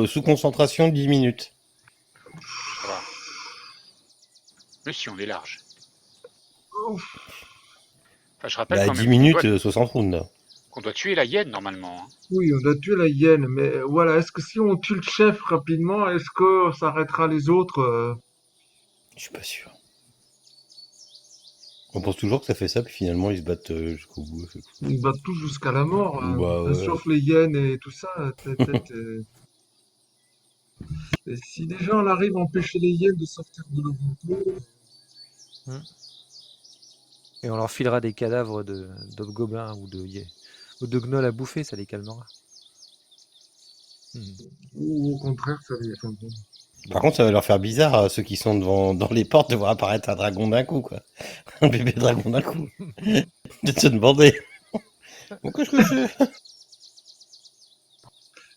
Sous concentration, 10 minutes. Ça va. Mais si, on est large. Enfin, je rappelle Bah, quand 10 même minutes, 60 rounds. Là. qu'on doit tuer la hyène normalement. Hein. Oui, on doit tuer la hyène, mais voilà, est-ce que si on tue le chef rapidement, est-ce que ça arrêtera les autres? Je suis pas sûr. On pense toujours que ça fait ça, puis finalement ils se battent jusqu'au bout. Ils battent tous jusqu'à la mort, Bah, ouais. sauf les hyènes et tout ça. Peut-être, et si déjà on arrive à empêcher les hyènes de sortir de leur enclos, Et on leur filera des cadavres d'hobgoblins ou de gnolls à bouffer, ça les calmera. ou au contraire, ça les... enfin, bon. Par contre, ça va leur faire bizarre à ceux qui sont dans les portes de voir apparaître un dragon d'un coup, quoi. Un bébé dragon d'un coup. De se demander. Bon, qu'est-ce que c'est?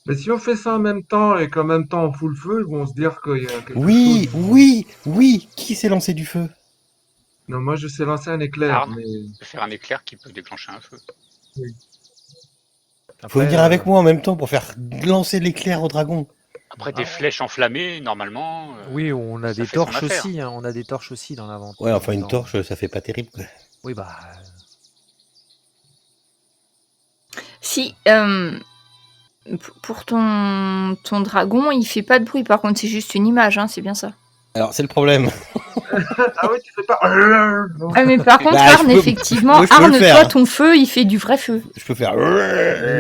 Mais si on fait ça en même temps et qu'en même temps on fout le feu, ils vont se dire qu'il y a quelque Oui, chose. oui. Qui s'est lancé du feu? Non, moi je sais lancer un éclair, Arne. mais De faire un éclair qui peut déclencher un feu. Faut venir avec moi en même temps pour faire lancer l'éclair au dragon. Après, des flèches enflammées, normalement. Oui, on a ça des fait son torches affaire. aussi. Hein, on a des torches aussi dans l'inventaire. Ouais, enfin une Dans- torche, ça fait pas terrible, quoi. Oui, bah. Si pour ton dragon, il fait pas de bruit. Par contre, c'est juste une image, hein, c'est bien ça. Alors, c'est le problème. ah oui, tu fais pas. Ah, mais par contre, Bah, je Arne, peux- effectivement, moi, je peux Arne, le faire. toi, ton feu, il fait du vrai feu. Je peux faire.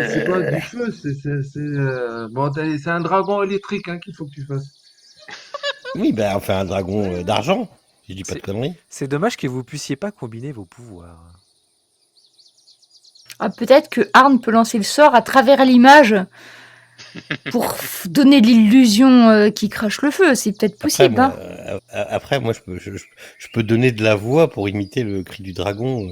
C'est pas du feu, bon, c'est un dragon électrique hein, qu'il faut que tu fasses. Oui, bah, enfin un dragon d'argent. Si je dis pas de conneries. C'est dommage que vous puissiez pas combiner vos pouvoirs. Ah, peut-être que Arn peut lancer le sort à travers l'image pour donner l'illusion qu'il crache le feu. C'est peut-être possible. Après, moi, je peux donner de la voix pour imiter le cri du dragon.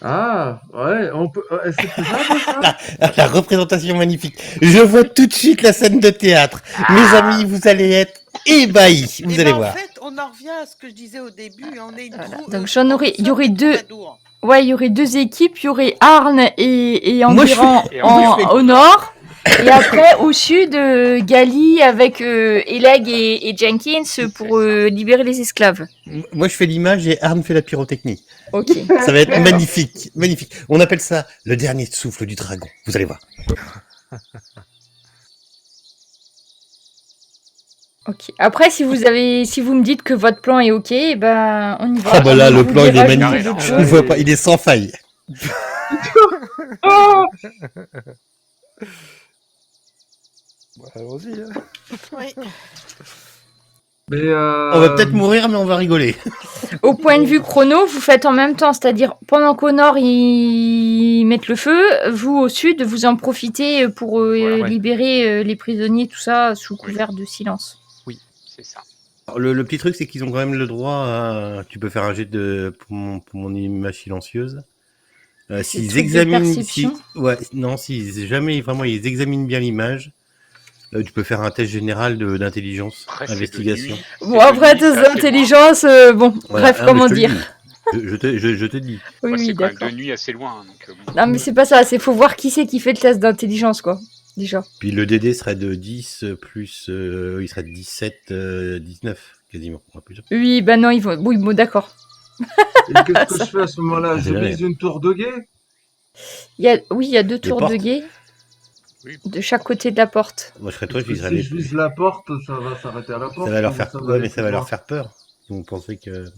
Ah, ouais, on peut. C'est faisable ça? La représentation magnifique. Je vois tout de suite la scène de théâtre. Mes amis, vous allez être ébahis. Vous allez voir. En fait, on en revient à ce que je disais au début. On est une Donc il y aurait deux. Ouais, il y aurait deux équipes. Il y aurait Arn et Enguerrand au nord. Et après, au sud, Gali avec Eleg et Jenkins pour libérer les esclaves. Moi, je fais l'image et Arn fait la pyrotechnie. Ok. Ça va être magnifique, magnifique. On appelle ça le dernier souffle du dragon. Vous allez voir. Ok. Après, si vous me dites que votre plan est ok, ben on y va. Ah bah là, le plan il est rajouter magnifique. d'autres Je choses. ne vois pas, il est sans faille. Oh Allons-y. Oui. Mais On va peut-être mourir, mais on va rigoler. Au point de vue chrono, vous faites en même temps, c'est-à-dire pendant qu'au nord ils mettent le feu, vous au sud vous en profitez pour libérer les prisonniers, tout ça sous couvert de silence. Oui, c'est ça. Alors, le petit truc, c'est qu'ils ont quand même le droit à... Tu peux faire un jet pour mon image silencieuse. S'ils examinent... Si jamais vraiment ils examinent bien l'image, tu peux faire un test général d'intelligence, investigation. Bon, après, test d'intelligence, bref, comment dire. Je te dis. Oui, c'est quand d'accord. même de nuit assez loin. Donc, Non, mais c'est pas ça, c'est faut voir qui c'est qui fait le test d'intelligence, quoi, déjà. Puis le DD serait de 10 plus... il serait de 17, 19, quasiment. Oui, bah non, ils vont... Oui, bon, d'accord. Et qu'est-ce que je fais à ce moment-là? Je vise une tour de guet? Oui, il y a 2 tours de guet. Oui. De chaque côté de la porte. Moi, je serais toi, je viserais Si je vise la porte, ça va s'arrêter à la porte. Ça va leur faire mais ça va leur faire peur. Vous pensez que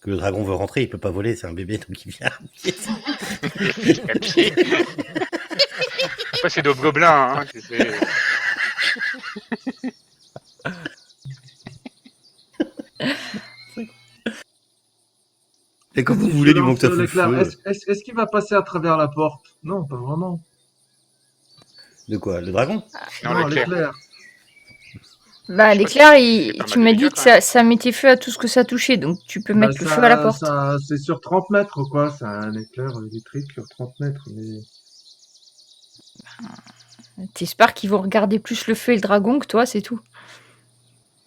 le dragon veut rentrer, il peut pas voler, c'est un bébé, donc il vient à pied. Après, c'est d'autres gobelins. Hein, Et quand vous voulez du manque de feu. Est-ce qu'il va passer à travers la porte? Non, pas vraiment. De quoi? Le dragon? Non, l'éclair. Bah, l'éclair, tu m'as dit que ça mettait feu à tout ce que ça touchait, donc tu peux mettre le feu à la porte. C'est sur 30 mètres, quoi. C'est un éclair électrique sur 30 mètres. Mais... T'espères qu'ils vont regarder plus le feu et le dragon que toi, c'est tout.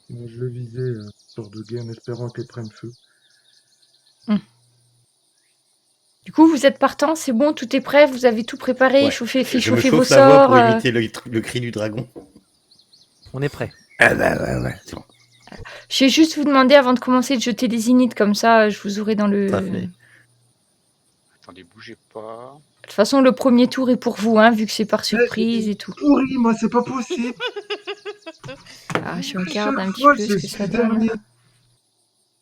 Moi, je le visais sur de guet en espérant qu'elle prenne feu. Du coup, vous êtes partant, c'est bon, tout est prêt, vous avez tout préparé, Ouais. fait Je chauffer me vos chauffe la voix sorts. pour imiter le cri du dragon. On est prêt. Ah bah ouais, c'est bon. Je vais juste vous demander avant de commencer de jeter des inits, comme ça je vous aurai dans le... Parfait. Attendez, bougez pas. De toute façon, le premier tour est pour vous, hein, vu que c'est par surprise et tout. Pourri, moi, c'est pas possible. Ah, je regarde un petit fois, peu je ce que ça suis donne. dernier.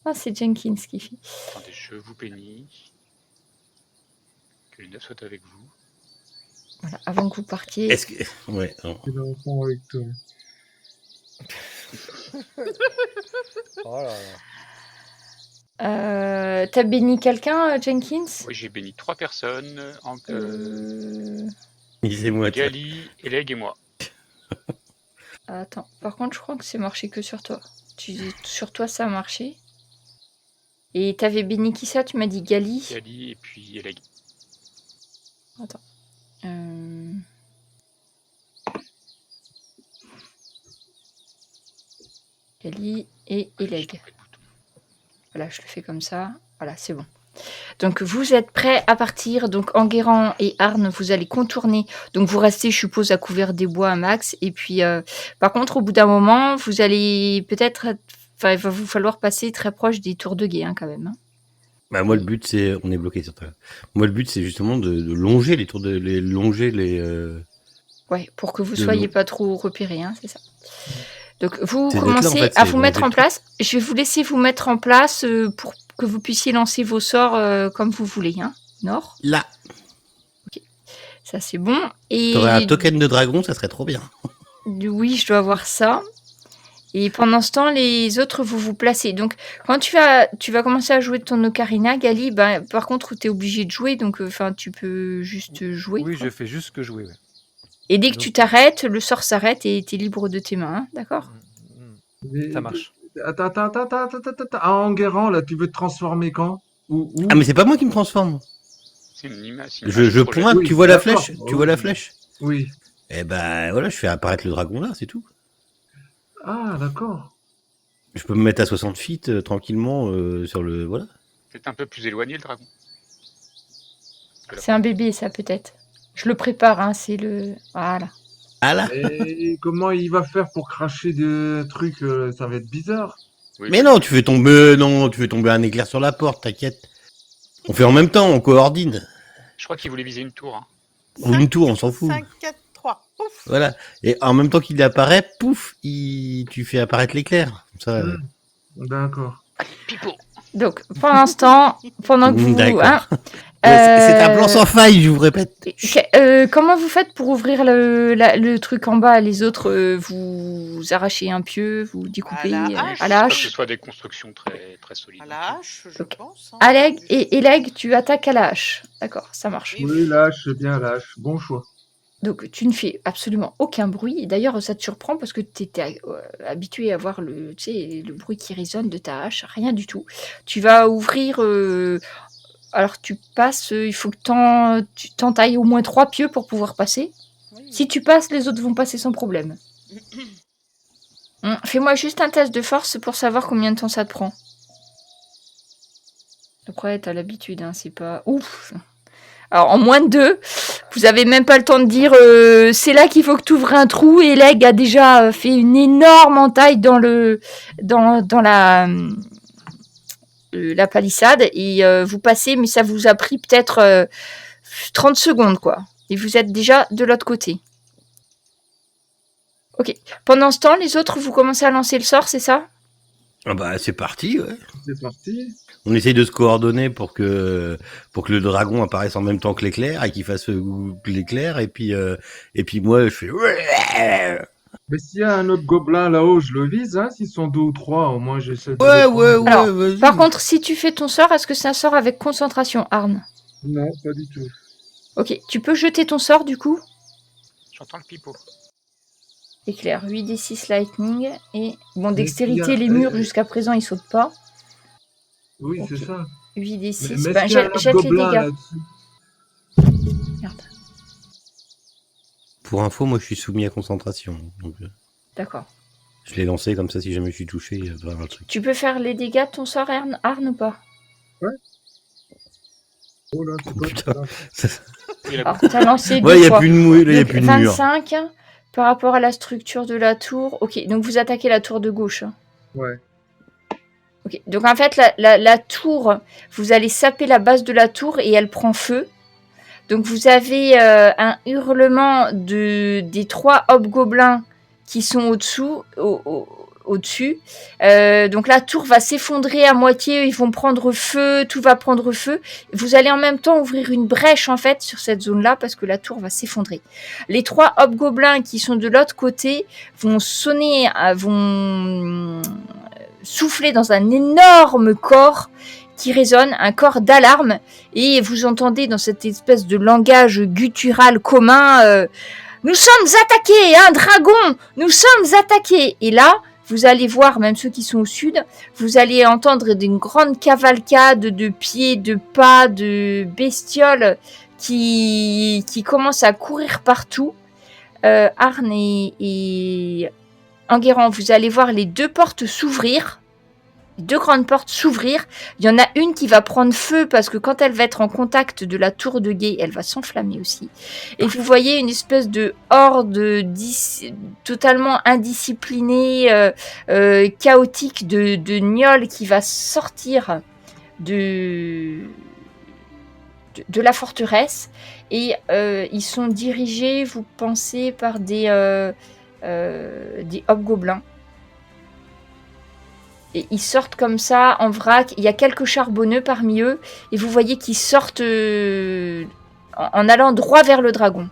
Ah, c'est Jenkins qui fait. Attendez, je vous bénis. Que les 9 soient avec vous. Voilà, avant que vous partiez. Est-ce que... Ouais, non. Je vais reprendre avec toi. Oh là là. T'as béni quelqu'un, Jenkins? Oui, j'ai béni 3 personnes. C'est moi. Gali, Eleg et moi. Attends, par contre, je crois que c'est marché que sur toi. Sur toi, ça a marché. Et t'avais béni qui ça? Tu m'as dit Gali. Gali et puis Eleg. Attends. Gali et Eleg. Voilà, je le fais comme ça. Voilà, c'est bon. Donc, vous êtes prêts à partir. Donc, Enguerrand et Arn, vous allez contourner. Donc, vous restez, je suppose, à couvert des bois à max. Et puis, par contre, au bout d'un moment, vous allez peut-être... Enfin, il va vous falloir passer très proche des tours de guet, hein, quand même. Hein. Bah, moi, le but, c'est... On est bloqué sur toi. Moi, le but, c'est justement de longer les tours de... longer les... Ouais, pour que vous soyez pas trop repérés, hein, c'est ça. Donc, vous C'est commencez là, en fait, à c'est vous mettre longer en le place. Je vais vous laisser vous mettre en place pour que vous puissiez lancer vos sorts comme vous voulez. Hein. Nord. Là. Ok. Ça, c'est bon. Et T'aurais un token de dragon, ça serait trop bien. oui, je dois avoir ça. Et pendant ce temps, les autres, vous vous placez. Donc, quand tu vas commencer à jouer ton ocarina, Gali, par contre, tu es obligé de jouer. Donc, tu peux juste jouer. Oui, quoi. je fais juste que jouer. Ouais. Et dès que Donc- tu t'arrêtes, le sort s'arrête et tu es libre de tes mains. Hein, d'accord? Ça marche. Attends. Ah, Enguerrand, là, tu veux te transformer quand? Où? Ah, mais c'est pas moi qui me transforme. C'est une image. Je pointe, Oui, tu vois la d'accord. flèche? Tu vois la Ok. flèche? Oui. Eh ben voilà, je fais apparaître le dragon là, c'est tout. Ah, d'accord. Je peux me mettre à 60 feet tranquillement sur le. Voilà. Peut-être un peu plus éloigné le dragon. C'est un bébé, ça, peut-être. Je le prépare, hein, c'est le... Voilà. Ah là. Et comment il va faire pour cracher des trucs? Ça va être bizarre. Oui, Mais non, tu fais tomber un éclair sur la porte, t'inquiète. On fait en même temps, on coordine. je crois qu'il voulait viser une tour. Hein. Ou une tour, on s'en fout. 5, 4, 3. Pouf. Voilà. Et en même temps qu'il apparaît, pouf, tu fais apparaître l'éclair. Comme ça. D'accord. Pipo. Donc, pendant ce temps, pendant que vous... D'accord. hein, C'est un plan sans faille, je vous répète. comment vous faites pour ouvrir le truc en bas? Les autres, vous arrachez un pieu, vous découpez À la hache. à la Pas que hache. ce soit des constructions très, très solides. À la hache, je Ok. pense. Hein. Aleg et Eleg, tu attaques à la hache. D'accord, ça marche. Oui. Oui, lâche, bien lâche. Bon choix. Donc, tu ne fais absolument aucun bruit. D'ailleurs, ça te surprend parce que tu étais habitué à voir le bruit qui résonne de ta hache. Rien du tout. Tu vas ouvrir... alors, tu passes... il faut que tu t'entailles au moins 3 pieux pour pouvoir passer. Oui. Si tu passes, les autres vont passer sans problème. Fais-moi juste un test de force pour savoir combien de temps ça te prend. Après, t'as l'habitude, hein, c'est pas... Ouf. Alors, en moins de 2, vous avez même pas le temps de dire c'est là qu'il faut que tu ouvres un trou, et Leg a déjà fait une énorme entaille dans la palissade, et vous passez, mais ça vous a pris peut-être 30 secondes, quoi. Et vous êtes déjà de l'autre côté. Ok. Pendant ce temps, les autres, vous commencez à lancer le sort, c'est ça? Ah bah c'est parti, ouais. C'est parti. On essaye de se coordonner pour que le dragon apparaisse en même temps que l'éclair et qu'il fasse l'éclair et puis moi je fais Mais s'il y a un autre gobelin là-haut, je le vise, hein. S'ils sont 2 ou 3, au moins j'essaie de... ouais, Alors, vas-y. Par contre, si tu fais ton sort, est-ce que c'est un sort avec concentration, Arne? Non, pas du tout. Ok, tu peux jeter ton sort, du coup? J'entends le pipo. Éclair, 8d6 lightning, et... Bon, Mais dextérité, s'il y a- les murs, jusqu'à présent, ils sautent pas. Oui, Ok. c'est ça. 8d6, Mais s'il y a un autre jette les gobelin dégâts. là-dessus. Merde, Pour info, moi je suis soumis à concentration. Donc, d'accord. je l'ai lancé comme ça si jamais je suis touché, il va y avoir le truc. Tu peux faire les dégâts de ton sort, Arne, ou pas? Oh là, c'est Oh, quoi putain. ça? Il a Alors, t'as lancé Ouais, deux il y a fois. plus de mouille, là, il y a Donc, plus de mur. 25 par rapport à la structure de la tour. Ok, donc vous attaquez la tour de gauche. Hein. Ouais. Ok, donc en fait, la tour, vous allez saper la base de la tour et elle prend feu. Donc vous avez un hurlement des 3 hobgoblins qui sont au-dessous. Au-dessus. Donc la tour va s'effondrer à moitié, ils vont prendre feu, tout va prendre feu. Vous allez en même temps ouvrir une brèche en fait sur cette zone-là parce que la tour va s'effondrer. Les 3 hobgoblins qui sont de l'autre côté vont sonner, vont souffler dans un énorme corps qui résonne, un corps d'alarme, et vous entendez dans cette espèce de langage guttural commun nous sommes attaqués, un dragon, nous sommes attaqués. Et là, vous allez voir, même ceux qui sont au sud, vous allez entendre une grande cavalcade de pieds, de pas, de bestioles qui commencent à courir partout. Arne et Enguerrand, vous allez voir les 2 portes s'ouvrir. 2 grandes portes s'ouvrir. Il y en a une qui va prendre feu parce que quand elle va être en contact de la tour de guet, elle va s'enflammer aussi. Et vous voyez une espèce de horde totalement indisciplinée, chaotique de gnolls qui va sortir de la forteresse. Et ils sont dirigés, vous pensez, par des hobgoblins. Et ils sortent comme ça en vrac. Il y a quelques charbonneux parmi eux. Et vous voyez qu'ils sortent en allant droit vers le dragon.